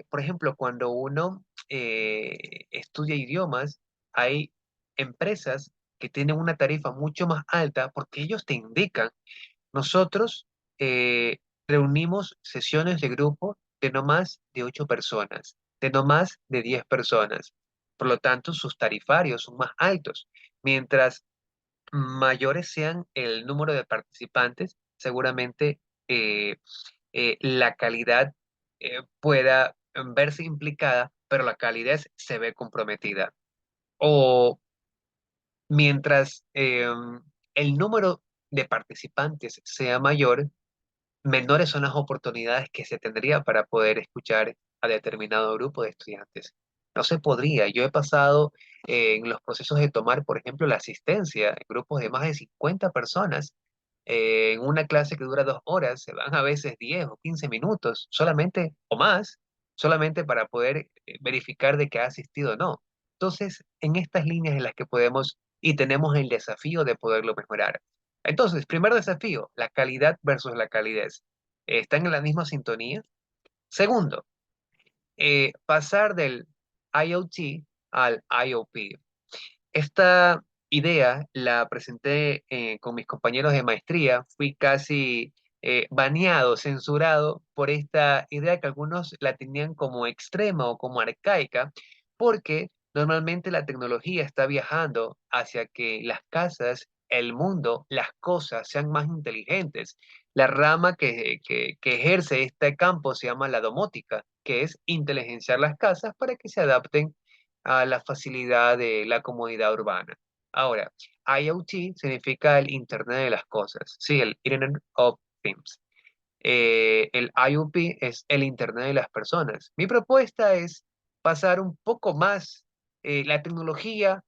Por ejemplo, cuando uno estudia idiomas, hay empresas que tienen una tarifa mucho más alta porque ellos te indican. Nosotros reunimos sesiones de grupo de no más de 8 personas, de no más de 10 personas. Por lo tanto, sus tarifarios son más altos. Mientras mayores sean el número de participantes, seguramente la calidad pueda verse implicada, pero la calidez se ve comprometida. O mientras el número de participantes sea mayor, menores son las oportunidades que se tendría para poder escuchar a determinado grupo de estudiantes. No se podría. Yo he pasado en los procesos de tomar, por ejemplo, la asistencia en grupos de más de 50 personas. En una clase que dura 2 horas, se van a veces 10 o 15 minutos, solamente o más, solamente para poder verificar de que ha asistido o no. Entonces, en estas líneas en las que podemos y tenemos el desafío de poderlo mejorar. Entonces, primer desafío, la calidad versus la calidez. ¿Están en la misma sintonía? Segundo, pasar del IoT al IOP. Esta idea la presenté con mis compañeros de maestría. Fui casi baneado, censurado por esta idea que algunos la tenían como extrema o como arcaica, porque normalmente la tecnología está viajando hacia que las casas, el mundo, las cosas sean más inteligentes. La rama que ejerce este campo se llama la domótica, que es inteligenciar las casas para que se adapten a la facilidad de la comodidad urbana. Ahora, IoT significa el Internet de las cosas, sí, el Internet of Things. El IoP es el Internet de las personas. Mi propuesta es pasar un poco más. La tecnología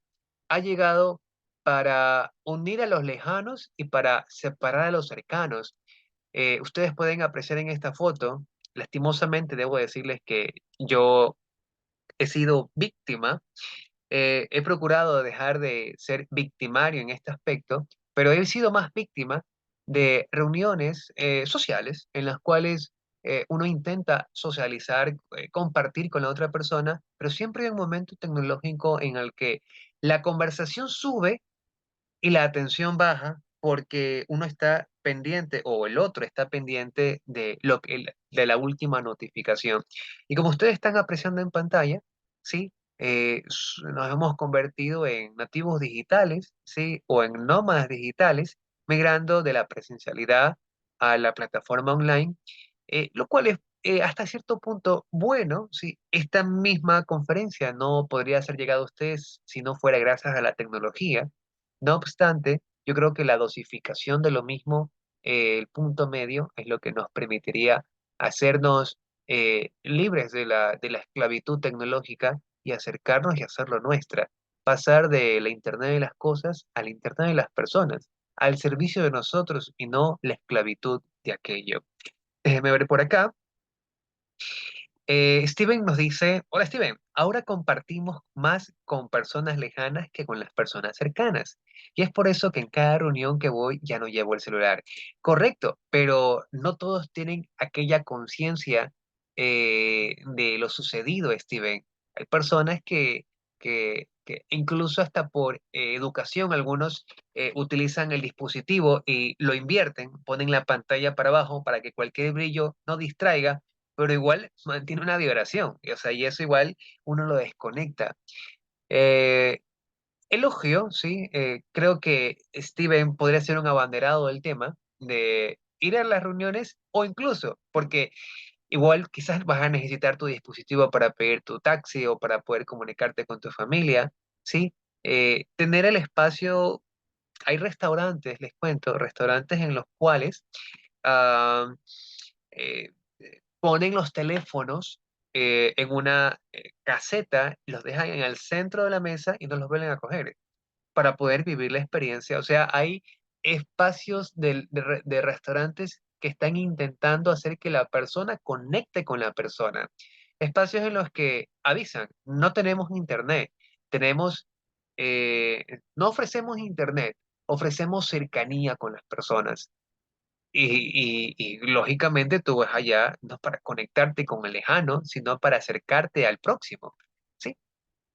ha llegado para unir a los lejanos y para separar a los cercanos. Ustedes pueden apreciar en esta foto, lastimosamente debo decirles que yo he sido víctima. He procurado dejar de ser victimario en este aspecto, pero he sido más víctima de reuniones sociales en las cuales uno intenta socializar, compartir con la otra persona, pero siempre hay un momento tecnológico en el que la conversación sube y la atención baja porque uno está pendiente o el otro está pendiente de de la última notificación. Y como ustedes están apreciando en pantalla, sí, nos hemos convertido en nativos digitales, sí, o en nómadas digitales, migrando de la presencialidad a la plataforma online, lo cual es hasta cierto punto bueno. Sí, esta misma conferencia no podría ser llegada a ustedes si no fuera gracias a la tecnología. No obstante, yo creo que la dosificación de lo mismo, el punto medio, es lo que nos permitiría hacernos libres de la esclavitud tecnológica y acercarnos y hacerlo nuestra. Pasar de la Internet de las cosas al Internet de las personas, al servicio de nosotros y no la esclavitud de aquello. Déjeme ver por acá. Steven nos dice, hola Steven, ahora compartimos más con personas lejanas que con las personas cercanas. Y es por eso que en cada reunión que voy ya no llevo el celular. Correcto, pero no todos tienen aquella conciencia de lo sucedido, Steven. Hay personas que incluso hasta por educación, algunos utilizan el dispositivo y lo invierten, ponen la pantalla para abajo para que cualquier brillo no distraiga, pero igual mantiene una vibración, o sea, y eso igual uno lo desconecta. Eh, Elogio, sí, creo que Steven podría ser un abanderado del tema de ir a las reuniones o incluso, porque igual quizás vas a necesitar tu dispositivo para pedir tu taxi o para poder comunicarte con tu familia, sí. Tener el espacio, hay restaurantes, les cuento, restaurantes en los cuales ah, eh, ponen los teléfonos en una caseta, los dejan en el centro de la mesa y no los vuelven a coger para poder vivir la experiencia. O sea, hay espacios de restaurantes que están intentando hacer que la persona conecte con la persona. Espacios en los que avisan, no tenemos internet, tenemos, no ofrecemos internet, ofrecemos cercanía con las personas. Y lógicamente tú vas allá no para conectarte con el lejano, sino para acercarte al próximo. ¿Sí?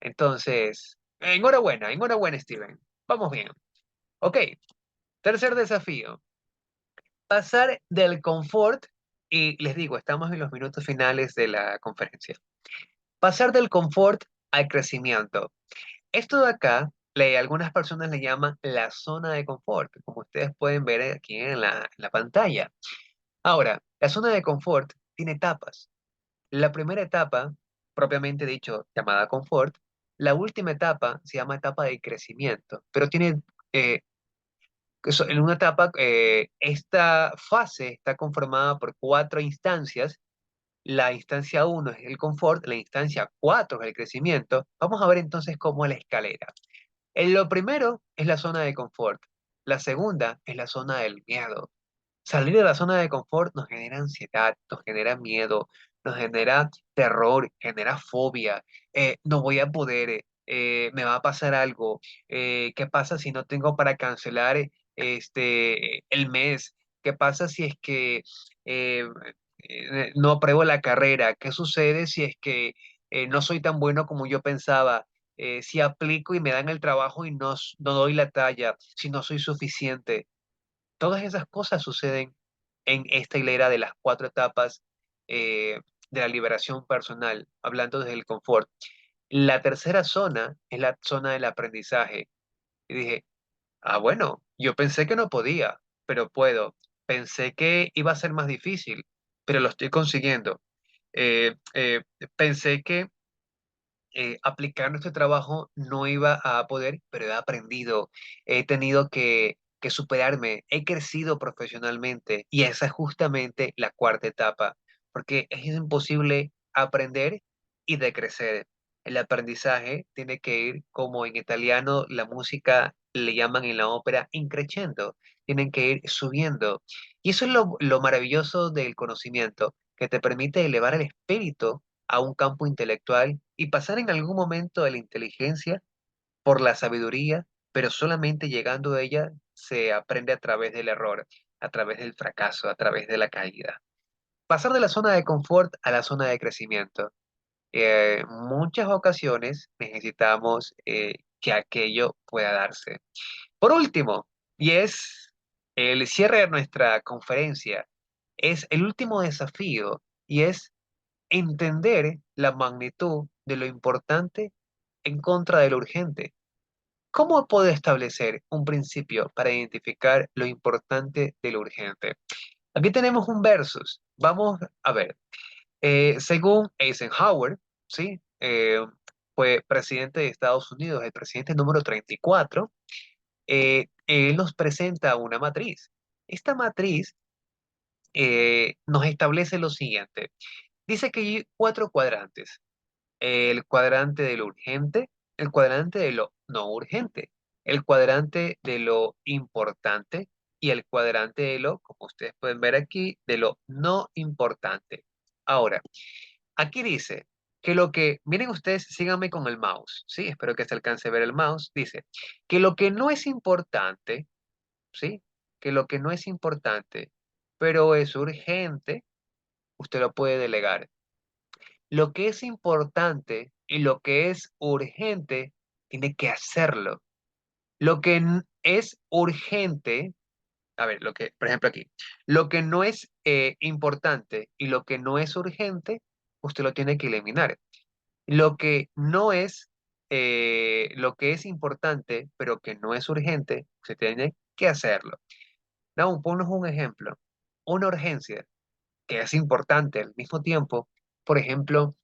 Entonces, enhorabuena, enhorabuena, Steven. Vamos bien. Ok, tercer desafío. Pasar del confort, y les digo, estamos en los minutos finales de la conferencia. Pasar del confort al crecimiento. Esto de acá, algunas personas le llaman la zona de confort, como ustedes pueden ver aquí en la pantalla. Ahora, la zona de confort tiene etapas. La primera etapa, propiamente dicho, llamada confort, la última etapa se llama etapa de crecimiento, pero tiene, en una etapa, esta fase está conformada por cuatro instancias. La instancia uno es el confort, la instancia 4 es el crecimiento. Vamos a ver entonces cómo es la escalera. Lo primero es la zona de confort. La segunda es la zona del miedo. Salir de la zona de confort nos genera ansiedad, nos genera miedo, nos genera terror, genera fobia. No voy a poder, me va a pasar algo. ¿Qué pasa si no tengo para cancelar el mes? ¿Qué pasa si es que eh, no apruebo la carrera? ¿Qué sucede si es que no soy tan bueno como yo pensaba? Si aplico y me dan el trabajo y no doy la talla, si no soy suficiente. Todas esas cosas suceden en esta hilera de las cuatro etapas eh, de la liberación personal, hablando desde el confort. La tercera zona es la zona del aprendizaje. Y dije, ah, bueno, yo pensé que no podía, pero puedo. Pensé que iba a ser más difícil, pero lo estoy consiguiendo. Eh, eh, Pensé que aplicar nuestro trabajo no iba a poder, pero he aprendido, he tenido que superarme, he crecido profesionalmente y esa es justamente la cuarta etapa, porque es imposible aprender y decrecer. El aprendizaje tiene que ir como en italiano la música le llaman en la ópera increciendo, tienen que ir subiendo. Y eso es lo maravilloso del conocimiento, que te permite elevar el espíritu a un campo intelectual y pasar en algún momento de la inteligencia por la sabiduría, pero solamente llegando a ella se aprende a través del error, a través del fracaso, a través de la caída. Pasar de la zona de confort a la zona de crecimiento. Muchas ocasiones necesitamos que aquello pueda darse. Por último, y es el cierre de nuestra conferencia, es el último desafío y es entender la magnitud de lo importante en contra de lo urgente. ¿Cómo puedo establecer un principio para identificar lo importante de lo urgente? Aquí tenemos un versus. Vamos a ver. Según Eisenhower, ¿sí? Fue presidente de Estados Unidos, el presidente número 34. Él nos presenta una matriz. Esta matriz nos establece lo siguiente. Dice que hay cuatro cuadrantes: el cuadrante de lo urgente, el cuadrante de lo no urgente, el cuadrante de lo importante y el cuadrante de lo, como ustedes pueden ver aquí, de lo no importante. Ahora, aquí dice que miren ustedes, síganme con el mouse, ¿sí? Espero que se alcance a ver el mouse. Dice que lo que no es importante, ¿sí? Que lo que no es importante, pero es urgente, usted lo puede delegar. Lo que es importante y lo que es urgente, tiene que hacerlo. Lo que es urgente, a ver, por ejemplo aquí, lo que no es importante y lo que no es urgente, usted lo tiene que eliminar. Lo que no es, lo que es importante, pero que no es urgente, usted tiene que hacerlo. No, ponnos un ejemplo. Una urgencia que es importante al mismo tiempo, por ejemplo,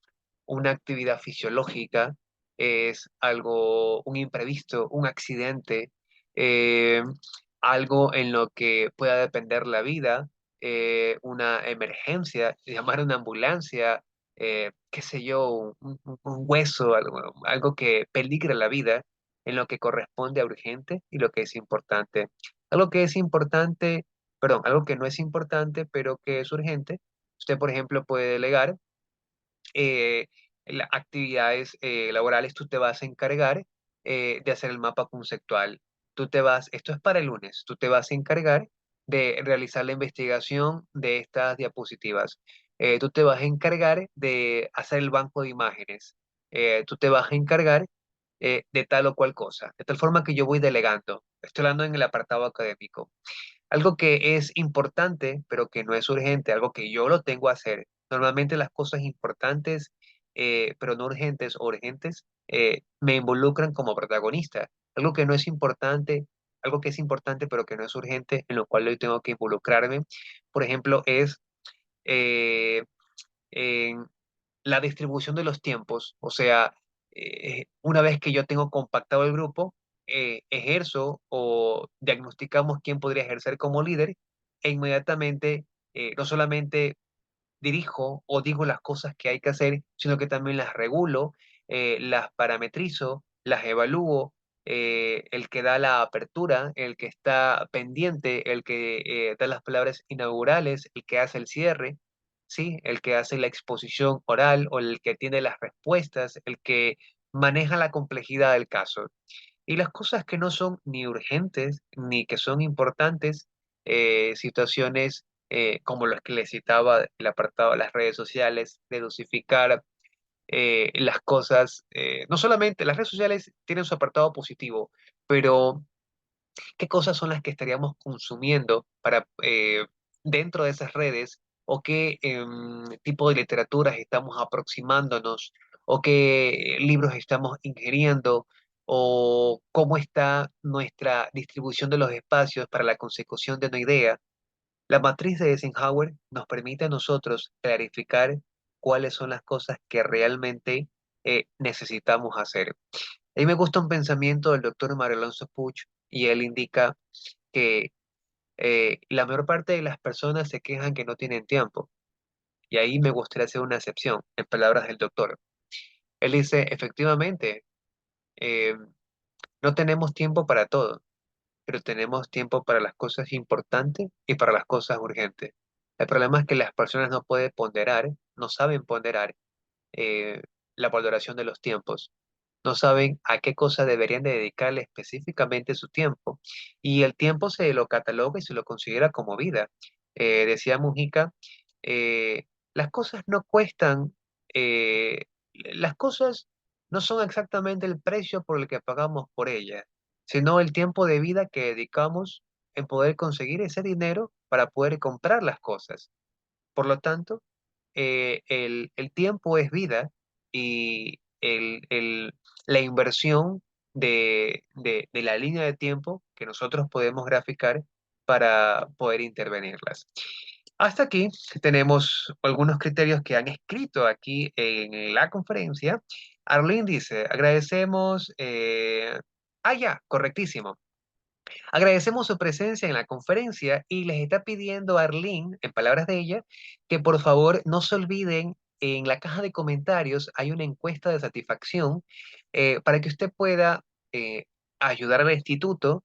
una actividad fisiológica, es algo, un imprevisto, un accidente, eh, algo en lo que pueda depender la vida, una emergencia, llamar a una ambulancia, qué sé yo, un hueso, algo que peligra la vida, en lo que corresponde a urgente y lo que es importante. Algo que es importante, perdón, algo que no es importante, pero que es urgente. Usted, por ejemplo, puede delegar eh, las actividades laborales. Tú te vas a encargar de hacer el mapa conceptual. Esto es para el lunes, tú te vas a encargar de realizar la investigación de estas diapositivas. Tú te vas a encargar de hacer el banco de imágenes. Tú te vas a encargar de tal o cual cosa. De tal forma que yo voy delegando. Estoy hablando en el apartado académico. Algo que es importante, pero que no es urgente, algo que yo lo tengo a hacer. Normalmente las cosas importantes, pero no urgentes o urgentes, me involucran como protagonista. Algo que no es importante, algo que es importante, pero que no es urgente, en lo cual yo tengo que involucrarme. Por ejemplo, es eh, en la distribución de los tiempos. O sea, una vez que yo tengo compactado el grupo, ejerzo o diagnosticamos quién podría ejercer como líder e inmediatamente no solamente dirijo o digo las cosas que hay que hacer, sino que también las regulo, las parametrizo, las evalúo. El que da la apertura, el que está pendiente, el que da las palabras inaugurales, el que hace el cierre, ¿sí? El que hace la exposición oral o el que tiene las respuestas, el que maneja la complejidad del caso. Y las cosas que no son ni urgentes ni que son importantes, situaciones como las que les citaba, el apartado de las redes sociales, de dosificar las cosas, no solamente las redes sociales tienen su apartado positivo, pero qué cosas son las que estaríamos consumiendo para, dentro de esas redes, o qué tipo de literaturas estamos aproximándonos, o qué libros estamos ingiriendo, o cómo está nuestra distribución de los espacios para la consecución de una idea. La matriz de Eisenhower nos permite a nosotros clarificar cuáles son las cosas que realmente necesitamos hacer. A mí me gusta un pensamiento del doctor Mario Alonso Puig, y él indica que la mayor parte de las personas se quejan que no tienen tiempo. Y ahí me gustaría hacer una excepción, en palabras del doctor. Él dice, efectivamente, eh, no tenemos tiempo para todo, pero tenemos tiempo para las cosas importantes y para las cosas urgentes. El problema es que las personas no pueden ponderar, no saben ponderar eh, la valoración de los tiempos. No saben a qué cosa deberían de dedicarle específicamente su tiempo. Y el tiempo se lo cataloga y se lo considera como vida. Decía Mujica, eh, las cosas no cuestan, las cosas no son exactamente el precio por el que pagamos por ellas, sino el tiempo de vida que dedicamos en poder conseguir ese dinero para poder comprar las cosas. Por lo tanto, el tiempo es vida, y la inversión de la línea de tiempo que nosotros podemos graficar para poder intervenirlas. Hasta aquí tenemos algunos criterios que han escrito aquí en la conferencia. Arlene dice, agradecemos, ya, correctísimo. Agradecemos su presencia en la conferencia y les está pidiendo a Arlene, en palabras de ella, que por favor no se olviden, en la caja de comentarios hay una encuesta de satisfacción, para que usted pueda eh, ayudar al instituto,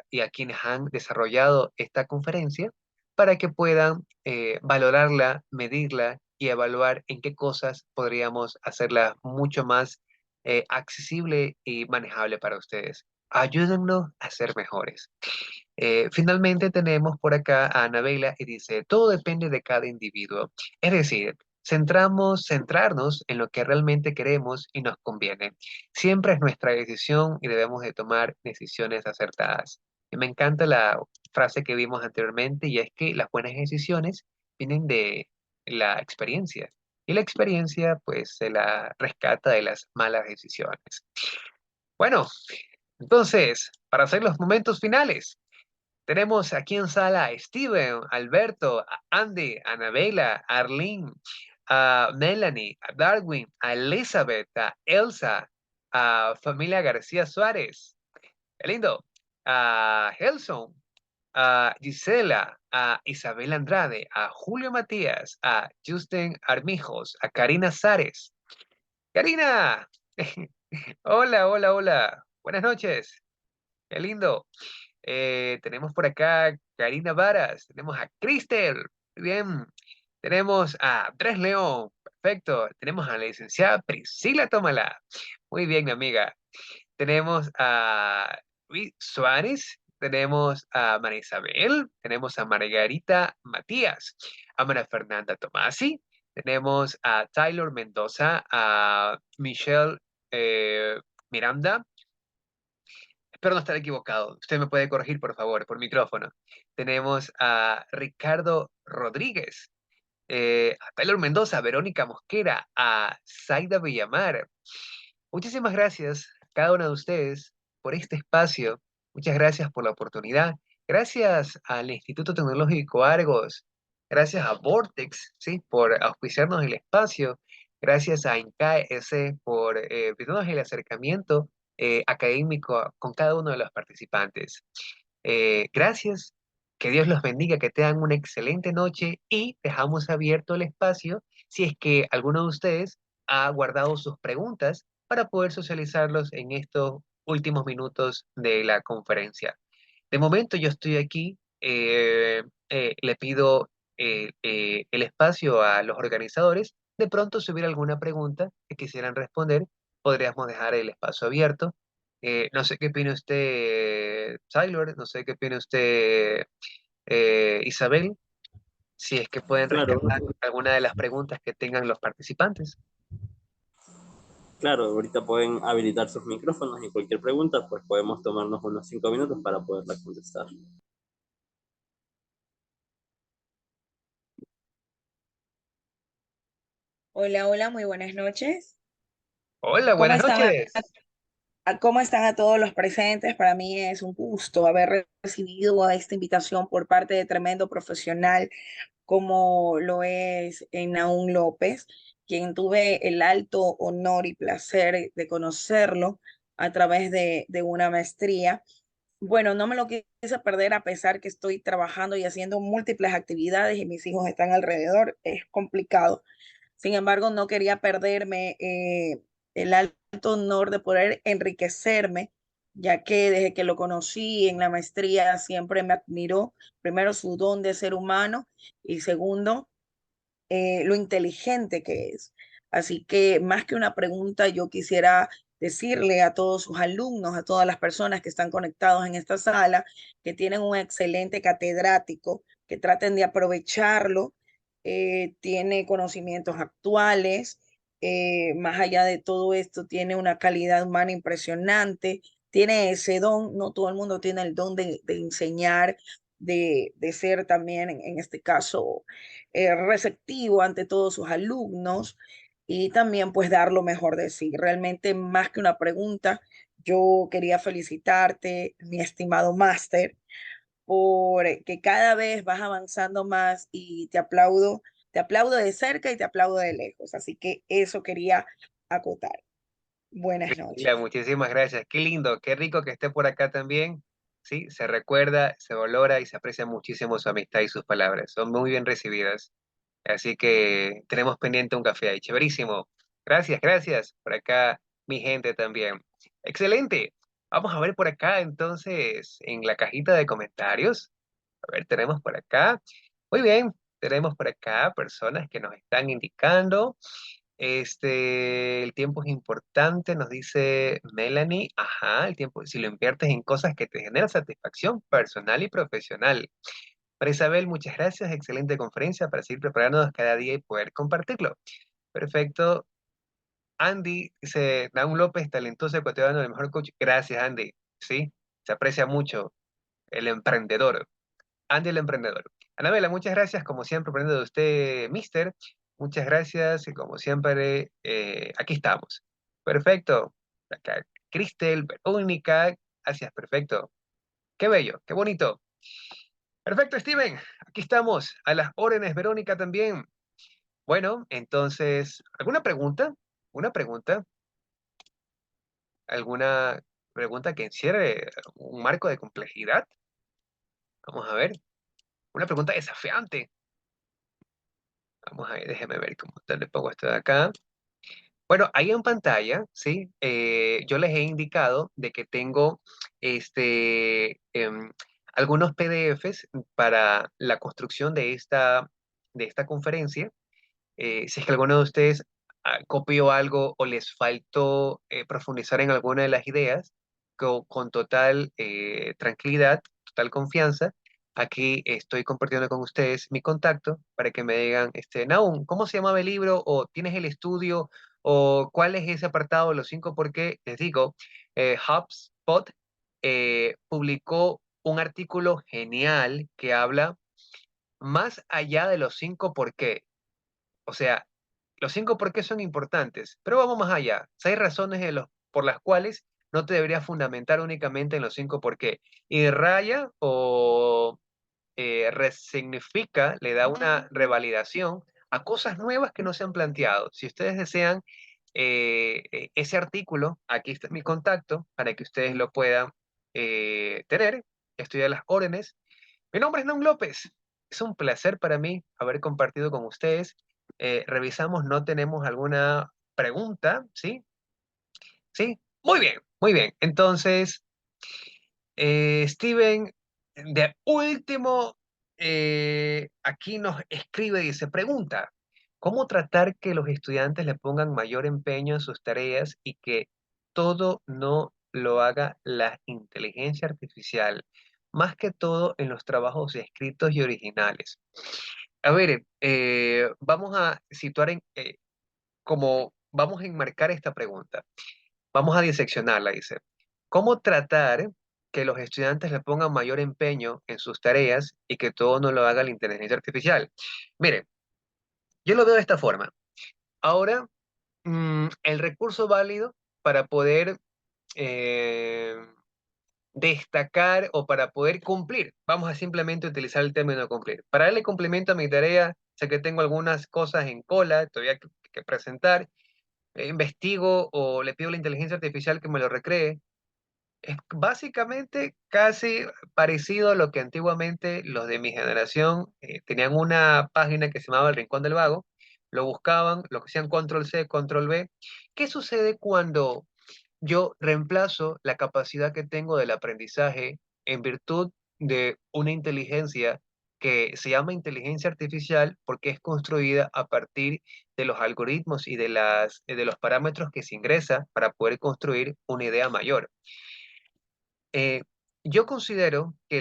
y a quienes han desarrollado esta conferencia, para que puedan valorarla, medirla y evaluar en qué cosas podríamos hacerla mucho más accesible y manejable para ustedes. Ayúdennos a ser mejores. Finalmente tenemos por acá a Anabela, y dice, todo depende de cada individuo. Es decir, centrarnos en lo que realmente queremos y nos conviene. Siempre es nuestra decisión y debemos de tomar decisiones acertadas. Y me encanta la frase que vimos anteriormente, y es que las buenas decisiones vienen de la experiencia. Y la experiencia pues se la rescata de las malas decisiones. Bueno, entonces, para hacer los momentos finales, tenemos aquí en sala a Steven, Alberto, a Andy, a Anabela, a Arlene, a Melanie, a Darwin, a Elizabeth, a Elsa, a familia García Suárez, qué lindo, a Gelson, a Gisela, a Isabel Andrade, a Julio Matías, a Justin Armijos, a Karina Sares. Karina, hola, hola, hola, buenas noches, qué lindo. Tenemos por acá Karina Varas, tenemos a Cristel, muy bien, tenemos a Andrés León, perfecto, tenemos a la licenciada Priscila Tómala, muy bien, mi amiga, tenemos a Luis Suárez, tenemos a María Isabel, tenemos a Margarita Matías, a María Fernanda Tomasi, tenemos a Tyler Mendoza, a Michelle Miranda. Espero no estar equivocado. Usted me puede corregir, por favor, por micrófono. Tenemos a Ricardo Rodríguez, a Taylor Mendoza, a Verónica Mosquera, a Zaida Villamar. Muchísimas gracias a cada uno de ustedes por este espacio. Muchas gracias por la oportunidad. Gracias al Instituto Tecnológico Argos. Gracias a Vortex, ¿sí?, por auspiciarnos el espacio. Gracias a INCAE por brindarnos el acercamiento académico con cada uno de los participantes. Gracias, que Dios los bendiga, que tengan una excelente noche, y dejamos abierto el espacio si es que alguno de ustedes ha guardado sus preguntas para poder socializarlos en estos últimos minutos de la conferencia. De momento yo estoy aquí, le pido el espacio a los organizadores. De pronto, si hubiera alguna pregunta que quisieran responder, podríamos dejar el espacio abierto. No sé qué opina usted, Sailor, no sé qué opina usted, Isabel, si es que pueden Claro, rescatar alguna de las preguntas que tengan los participantes. claro, ahorita pueden habilitar sus micrófonos y cualquier pregunta, pues podemos tomarnos unos 5 minutos para poderla contestar. Hola, hola, muy buenas noches. Hola, ¿Cómo buenas están noches. cómo están a todos los presentes? Para mí es un gusto haber recibido esta invitación por parte de tremendo profesional como lo es Naún López, quien tuve el alto honor y placer de conocerlo a través de una maestría. Bueno, no me lo quise perder a pesar que estoy trabajando y haciendo múltiples actividades y mis hijos están alrededor. Es complicado. Sin embargo, no quería perderme el alto honor de poder enriquecerme, ya que desde que lo conocí en la maestría siempre me admiró, primero su don de ser humano y segundo, lo inteligente que es. Así que más que una pregunta, yo quisiera decirle a todos sus alumnos, a todas las personas que están conectados en esta sala, que tienen un excelente catedrático, que traten de aprovecharlo, tiene conocimientos actuales, más allá de todo esto, tiene una calidad humana impresionante, tiene ese don, no todo el mundo tiene el don de enseñar, de ser también, en este caso, receptivo ante todos sus alumnos y también pues dar lo mejor de sí. Realmente más que una pregunta, yo quería felicitarte, mi estimado máster, por que cada vez vas avanzando más y te aplaudo de cerca y te aplaudo de lejos. Así que eso quería acotar. Buenas Priscila, noches. muchísimas gracias. Qué lindo, qué rico que esté por acá también. Sí, se recuerda, se valora y se aprecia muchísimo su amistad y sus palabras. Son muy bien recibidas. Así que tenemos pendiente un café ahí. Chéverísimo. Gracias, gracias. Por acá, mi gente también. Excelente. Vamos a ver por acá entonces en la cajita de comentarios. A ver, tenemos por acá. Muy bien, tenemos por acá personas que nos están indicando. El tiempo es importante, nos dice Melanie. Ajá, el tiempo, si lo inviertes en cosas que te generan satisfacción personal y profesional. Para Isabel, muchas gracias. Excelente conferencia para seguir preparándonos cada día y poder compartirlo. Perfecto. Andy dice, Naum López, talentoso ecuatoriano, el mejor coach. Gracias, Andy. Sí, se aprecia mucho el emprendedor. Andy el emprendedor. Anabela, muchas gracias, como siempre, aprendiendo de usted, mister. Muchas gracias, y como siempre, aquí estamos. Perfecto. Acá, Cristel, Verónica, gracias, perfecto. Qué bello, qué bonito. Perfecto, Steven. Aquí estamos, a las órdenes, Verónica también. Bueno, entonces, ¿alguna pregunta? ¿Una pregunta? ¿Alguna pregunta que encierre un marco de complejidad? Vamos a ver. Una pregunta desafiante. Vamos a ver, déjeme ver cómo le pongo esto de acá. Bueno, ahí en pantalla, ¿sí? Yo les he indicado de que tengo algunos PDFs para la construcción de esta conferencia. Si es que alguno de ustedes copió algo o les faltó profundizar en alguna de las ideas, con total tranquilidad, total confianza, aquí estoy compartiendo con ustedes mi contacto para que me digan, Naum, ¿cómo se llamaba el libro? ¿O tienes el estudio? ¿O cuál es ese apartado? Los 5 por qué. Les digo, HubSpot publicó un artículo genial que habla más allá de los 5 por qué. O sea, los 5 por qué son importantes, pero vamos más allá. 6 razones por las cuales no te deberías fundamentar únicamente en los 5 por qué. Y raya o resignifica, le da una revalidación a cosas nuevas que no se han planteado. Si ustedes desean ese artículo, aquí está mi contacto para que ustedes lo puedan tener. Estoy a las órdenes. Mi nombre es Naum López. Es un placer para mí haber compartido con ustedes. Revisamos, no tenemos alguna pregunta, ¿sí? ¿Sí? Muy bien, muy bien. Entonces, Steven, de último, aquí nos escribe y se pregunta, ¿cómo tratar que los estudiantes le pongan mayor empeño en sus tareas y que todo no lo haga la inteligencia artificial, más que todo en los trabajos escritos y originales. A ver, vamos a situar vamos a enmarcar esta pregunta. Vamos a diseccionarla, dice. ¿Cómo tratar que los estudiantes le pongan mayor empeño en sus tareas y que todo no lo haga la inteligencia artificial? Mire, yo lo veo de esta forma. Ahora, el recurso válido para poder eh, destacar o para poder cumplir, vamos a simplemente utilizar el término cumplir. Para darle cumplimiento a mi tarea, sé que tengo algunas cosas en cola, todavía que presentar, investigo o le pido a la inteligencia artificial que me lo recree. Es básicamente casi parecido a lo que antiguamente los de mi generación tenían una página que se llamaba El Rincón del Vago, lo buscaban, lo que hacían control C, control V. ¿Qué sucede cuando yo reemplazo la capacidad que tengo del aprendizaje en virtud de una inteligencia que se llama inteligencia artificial porque es construida a partir de los algoritmos y de los parámetros que se ingresa para poder construir una idea mayor? Eh, yo considero que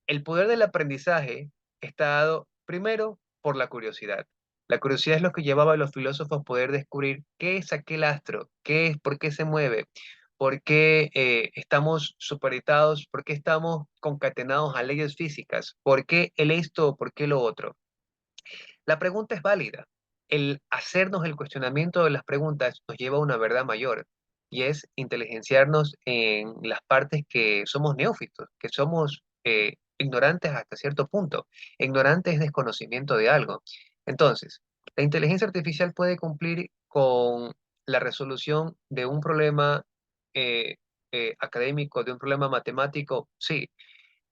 el poder del aprendizaje está dado primero por la curiosidad. La curiosidad es lo que llevaba a los filósofos a poder descubrir qué es aquel astro, qué es, por qué se mueve, por qué estamos supeditados, por qué estamos concatenados a leyes físicas, por qué el esto, por qué lo otro. La pregunta es válida. El hacernos el cuestionamiento de las preguntas nos lleva a una verdad mayor y es inteligenciarnos en las partes que somos neófitos, que somos ignorantes hasta cierto punto. Ignorante es desconocimiento de algo. Entonces, la inteligencia artificial puede cumplir con la resolución de un problema académico, de un problema matemático, sí.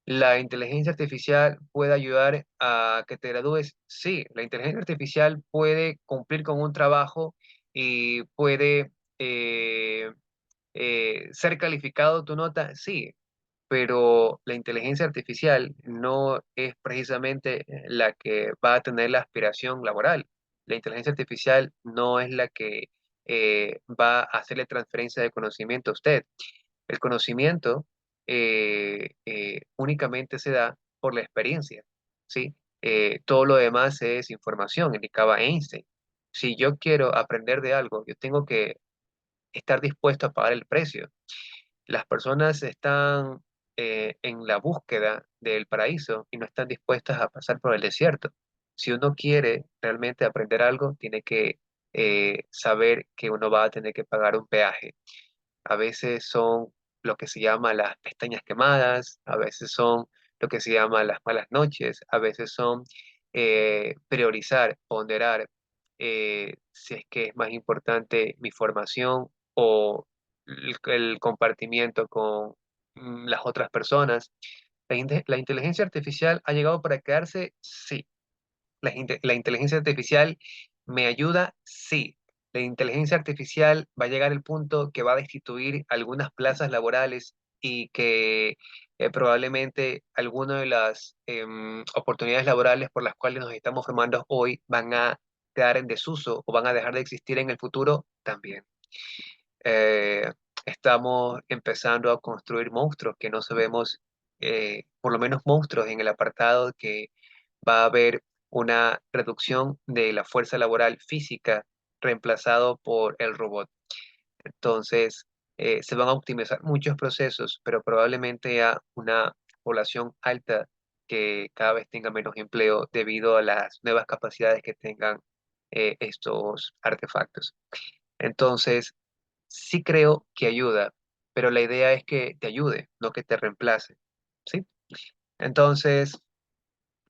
¿La inteligencia artificial puede ayudar a que te gradúes? Sí, la inteligencia artificial puede cumplir con un trabajo y puede ser calificado tu nota, sí, pero la inteligencia artificial no es precisamente la que va a tener la aspiración laboral. La inteligencia artificial no es la que va a hacerle transferencia de conocimiento a usted. El conocimiento únicamente se da por la experiencia, ¿sí? Todo lo demás es información, indicaba Einstein. Si yo quiero aprender de algo, yo tengo que estar dispuesto a pagar el precio. Las personas están en la búsqueda del paraíso y no están dispuestas a pasar por el desierto. Si uno quiere realmente aprender algo, tiene que saber que uno va a tener que pagar un peaje. A veces son lo que se llama las pestañas quemadas, a veces son lo que se llama las malas noches, a veces son priorizar, ponderar si es que es más importante mi formación o el compartimiento con las otras personas. La inteligencia artificial ha llegado para quedarse, sí. La inteligencia artificial me ayuda, sí. La inteligencia artificial va a llegar al punto que va a destituir algunas plazas laborales y que probablemente algunas de las oportunidades laborales por las cuales nos estamos formando hoy van a quedar en desuso o van a dejar de existir en el futuro también. Eh, Estamos empezando a construir monstruos que no sabemos, por lo menos monstruos en el apartado que va a haber una reducción de la fuerza laboral física reemplazado por el robot. Entonces, se van a optimizar muchos procesos, pero probablemente a una población alta que cada vez tenga menos empleo debido a las nuevas capacidades que tengan estos artefactos. Entonces, sí creo que ayuda, pero la idea es que te ayude, no que te reemplace, ¿sí? Entonces,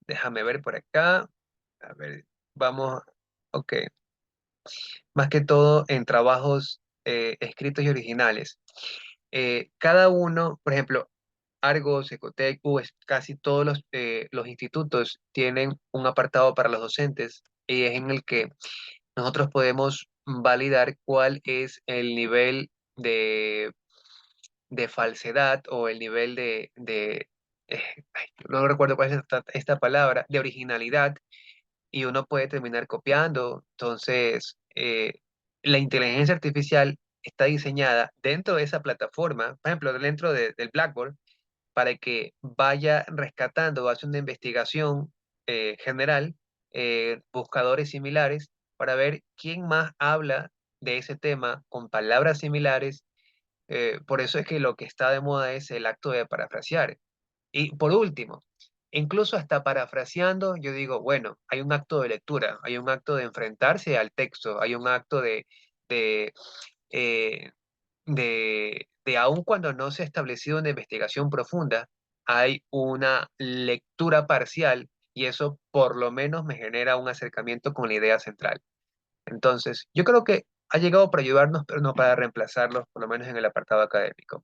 déjame ver por acá. A ver, vamos, ok. Más que todo en trabajos escritos y originales. Cada uno, por ejemplo, Argos, Ecotec, casi todos los institutos tienen un apartado para los docentes y es en el que nosotros podemos validar cuál es el nivel de falsedad o el nivel ay, no recuerdo cuál es esta palabra, de originalidad y uno puede terminar copiando. Entonces, la inteligencia artificial está diseñada dentro de esa plataforma, por ejemplo, dentro del Blackboard, para que vaya rescatando, hace una investigación general, buscadores similares, para ver quién más habla de ese tema con palabras similares. Por eso es que lo que está de moda es el acto de parafrasear. Y por último, incluso hasta parafraseando, yo digo, bueno, hay un acto de lectura, hay un acto de enfrentarse al texto, hay un acto de, eh, de aun cuando no se ha establecido una investigación profunda, hay una lectura parcial y eso por lo menos me genera un acercamiento con la idea central. Entonces, yo creo que ha llegado para ayudarnos, pero no para reemplazarlos, por lo menos en el apartado académico.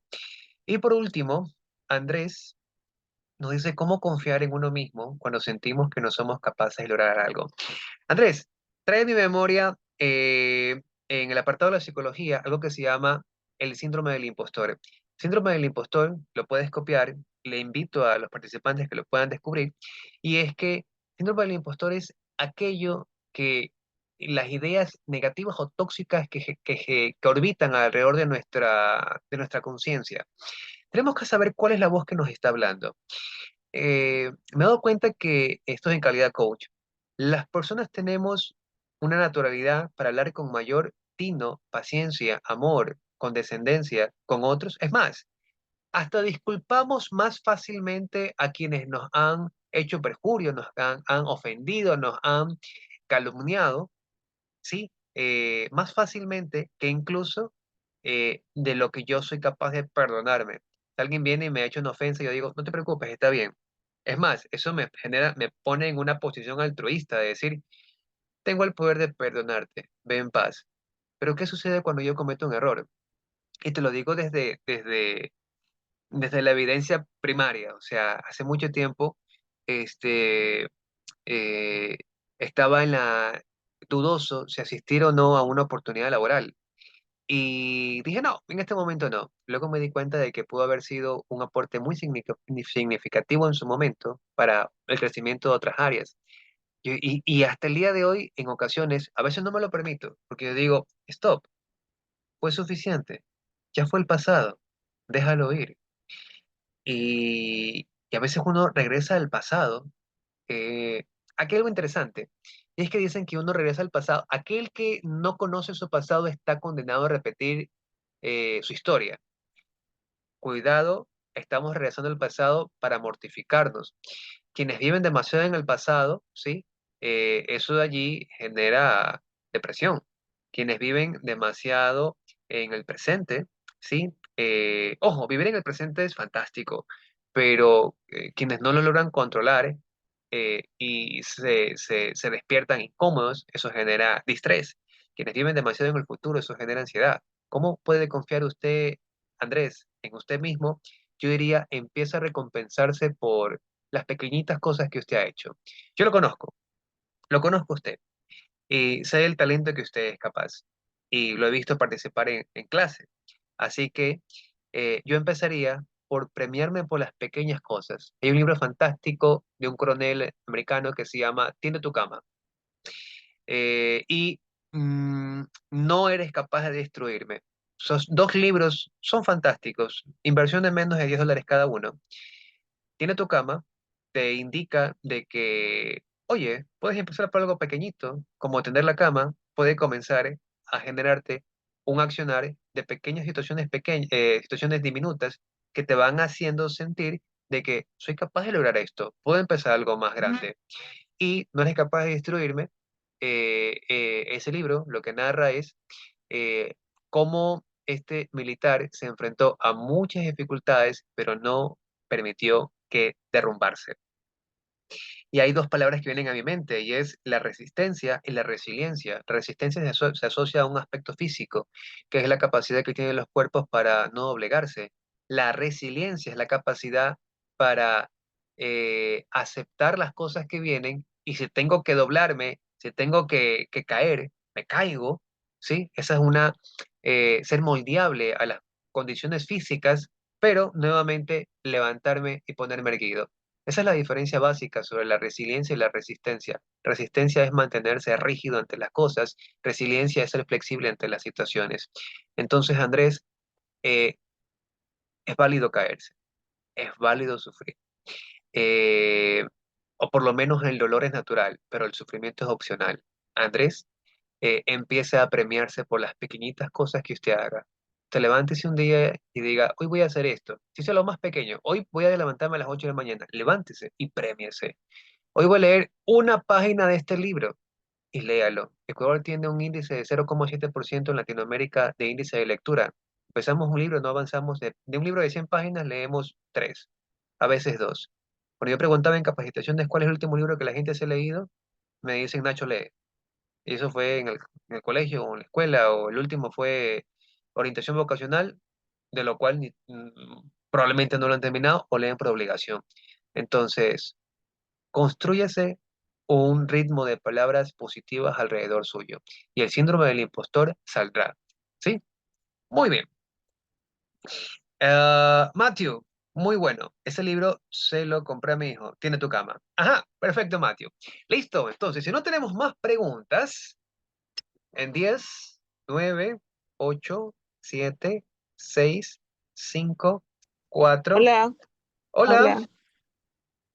Y por último, Andrés nos dice cómo confiar en uno mismo cuando sentimos que no somos capaces de lograr algo. Andrés, trae a mi memoria en el apartado de la psicología algo que se llama el síndrome del impostor. Síndrome del impostor lo puedes copiar, le invito a los participantes que lo puedan descubrir, y es que síndrome del impostor es aquello que las ideas negativas o tóxicas que orbitan alrededor de nuestra conciencia. Tenemos que saber cuál es la voz que nos está hablando. Me he dado cuenta que esto es en calidad coach. Las personas tenemos una naturalidad para hablar con mayor tino, paciencia, amor, condescendencia con otros. Es más, hasta disculpamos más fácilmente a quienes nos han hecho perjurio, han ofendido, nos han calumniado, ¿sí? Más fácilmente que incluso de lo que yo soy capaz de perdonarme. Si alguien viene y me ha hecho una ofensa, yo digo, no te preocupes, está bien. Es más, eso me genera, me pone en una posición altruista de decir, tengo el poder de perdonarte, ve en paz. Pero ¿qué sucede cuando yo cometo un error? Y te lo digo desde la evidencia primaria. O sea, hace mucho tiempo, este, eh, estaba en la dudoso si asistir o no a una oportunidad laboral. Y dije, no, en este momento no. Luego me di cuenta de que pudo haber sido un aporte muy significativo en su momento para el crecimiento de otras áreas. Y hasta el día de hoy, en ocasiones, a veces no me lo permito, porque yo digo, stop, fue suficiente, ya fue el pasado, déjalo ir. Y a veces uno regresa al pasado. Aquí hay algo interesante, y es que dicen que uno regresa al pasado. Aquel que no conoce su pasado está condenado a repetir su historia. Cuidado, estamos regresando al pasado para mortificarnos. Quienes viven demasiado en el pasado, ¿sí? Eso de allí genera depresión. Quienes viven demasiado en el presente, ¿sí? Ojo, vivir en el presente es fantástico, pero quienes no lo logran controlar y se despiertan incómodos, eso genera distrés. Quienes viven demasiado en el futuro, eso genera ansiedad. ¿Cómo puede confiar usted, Andrés, en usted mismo? Yo diría, empieza a recompensarse por las pequeñitas cosas que usted ha hecho. Yo lo conozco a usted y sé el talento que usted es capaz y lo he visto participar en clase. Así que yo empezaría por premiarme por las pequeñas cosas. Hay un libro fantástico de un coronel americano que se llama Tiende tu cama. Y no eres capaz de destruirme. Esos dos libros son fantásticos, inversión de menos de $10 cada uno. Tiene tu cama, te indica de que, oye, puedes empezar por algo pequeñito, como tender la cama, puede comenzar a generarte un accionar de pequeñas situaciones, situaciones diminutas que te van haciendo sentir de que soy capaz de lograr esto, puedo empezar algo más grande. Y no eres capaz de destruirme. Ese libro lo que narra es eh, cómo este militar se enfrentó a muchas dificultades, pero no permitió que derrumbarse. Y hay dos palabras que vienen a mi mente, y es la resistencia y la resiliencia. La resistencia se asocia a un aspecto físico, que es la capacidad que tienen los cuerpos para no doblegarse. La resiliencia es la capacidad para aceptar las cosas que vienen, y si tengo que doblarme, si tengo que caer, me caigo, ¿sí? Esa es ser moldeable a las condiciones físicas, pero nuevamente levantarme y ponerme erguido. Esa es la diferencia básica sobre la resiliencia y la resistencia. Resistencia es mantenerse rígido ante las cosas, resiliencia es ser flexible ante las situaciones. Entonces, Andrés, eh, es válido caerse, es válido sufrir. Eh, o por lo menos el dolor es natural, pero el sufrimiento es opcional. Andrés, empiece a premiarse por las pequeñitas cosas que usted haga. Te levántese un día y diga, hoy voy a hacer esto. Si es lo más pequeño, hoy voy a levantarme a las 8 de la mañana. Levántese y premiese. Hoy voy a leer una página de este libro y léalo. Ecuador tiene un índice de 0,7% en Latinoamérica de índice de lectura. Empezamos un libro, no avanzamos. De un libro de 100 páginas leemos 3, a veces 2. Cuando yo preguntaba en capacitaciones cuál es el último libro que la gente se ha leído, me dicen Nacho lee. Y eso fue en el colegio o en la escuela, o el último fue orientación vocacional, de lo cual probablemente no lo han terminado o leen por obligación. Entonces, constrúyase un ritmo de palabras positivas alrededor suyo y el síndrome del impostor saldrá. ¿Sí? Muy bien. Matthew, muy bueno. Ese libro se lo compré a mi hijo. Tiene tu cama. Ajá, perfecto, Matthew. Listo. Entonces, si no tenemos más preguntas, en 10, 9, 8, 7, 6, 5, 4. Hola, Hola, hola,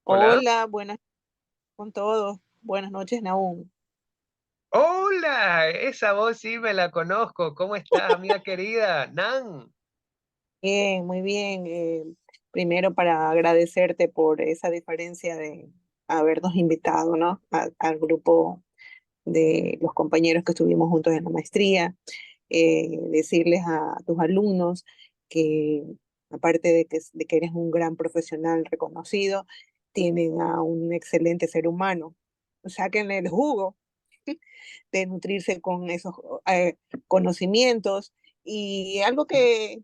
hola. hola, buenas con todos. Buenas noches, Naúm. Hola, esa voz sí me la conozco. ¿Cómo estás, amiga querida? Nan. Bien, muy bien. Primero para agradecerte por esa diferencia de habernos invitado, ¿no? Al grupo de los compañeros que estuvimos juntos en la maestría. Decirles a tus alumnos que aparte de que eres un gran profesional reconocido, tienen a un excelente ser humano. Sáquenle el jugo de nutrirse con esos conocimientos. Y algo que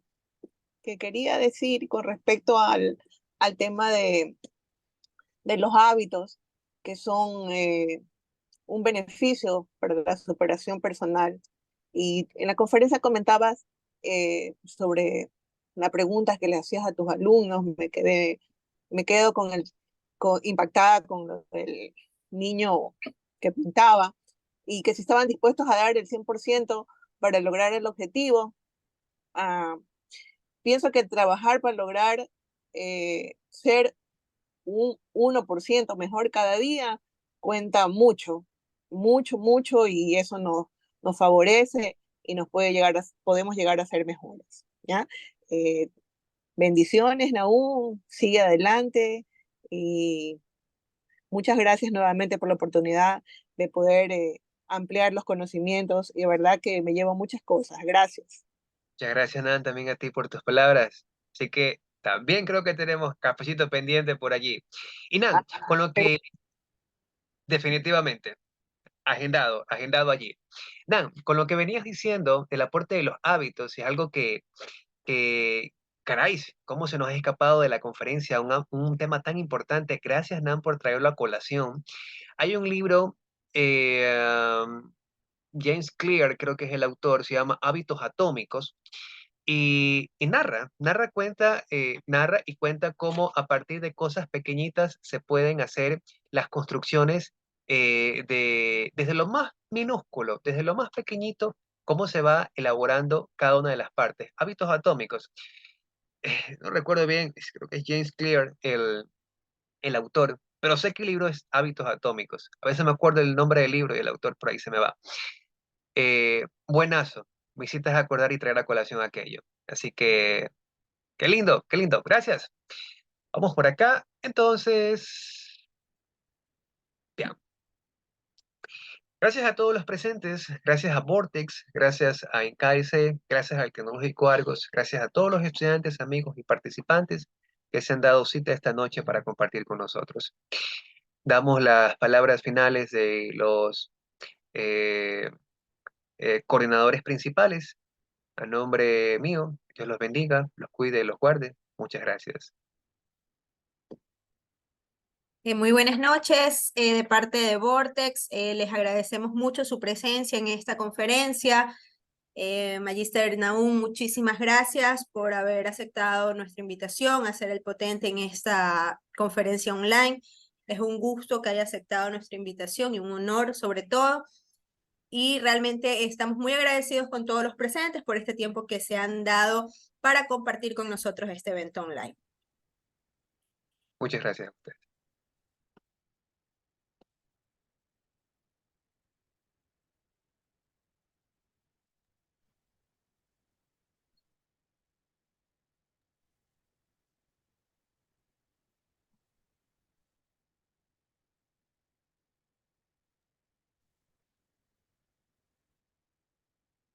quería decir con respecto al tema de los hábitos, que son un beneficio para la superación personal. Y en la conferencia comentabas sobre las preguntas que le hacías a tus alumnos, me quedo impactada con el niño que pintaba y que si estaban dispuestos a dar el 100% para lograr el objetivo. Ah, pienso que trabajar para lograr ser un 1% mejor cada día cuenta mucho, mucho, mucho, y eso nos favorece y podemos llegar a ser mejores, ¿ya? Eh, bendiciones, Nahum, sigue adelante y muchas gracias nuevamente por la oportunidad de poder ampliar los conocimientos y de verdad que me llevo muchas cosas. Gracias. Muchas gracias, Nan, también a ti por tus palabras. Así que también creo que tenemos cafecito pendiente por allí. Y Nan, con lo que definitivamente, agendado, agendado allí. Nan, con lo que venías diciendo del aporte de los hábitos, es algo que caray, cómo se nos ha escapado de la conferencia un tema tan importante. Gracias, Nan, por traerlo a colación. Hay un libro, James Clear, creo que es el autor, se llama Hábitos Atómicos, y narra y cuenta cómo a partir de cosas pequeñitas se pueden hacer las construcciones desde lo más minúsculo, desde lo más pequeñito, cómo se va elaborando cada una de las partes. Hábitos atómicos. No recuerdo bien, creo que es James Clear el autor, pero sé que el libro es Hábitos Atómicos. A veces me acuerdo el nombre del libro y el autor por ahí se me va. Buenazo, me hiciste acordar y traer a colación aquello. Así que, qué lindo, gracias. Vamos por acá. Entonces, bien. Gracias a todos los presentes, gracias a Vortex, gracias a Encaise, gracias al Tecnológico Argos, gracias a todos los estudiantes, amigos y participantes que se han dado cita esta noche para compartir con nosotros. Damos las palabras finales de los eh, coordinadores principales. A nombre mío, Dios los bendiga, los cuide y los guarde. Muchas gracias. Muy buenas noches, de parte de Vortex. Les agradecemos mucho su presencia en esta conferencia. Magister Nahum, muchísimas gracias por haber aceptado nuestra invitación a ser el potente en esta conferencia online. Es un gusto que haya aceptado nuestra invitación y un honor sobre todo. Y realmente estamos muy agradecidos con todos los presentes por este tiempo que se han dado para compartir con nosotros este evento online. Muchas gracias a ustedes.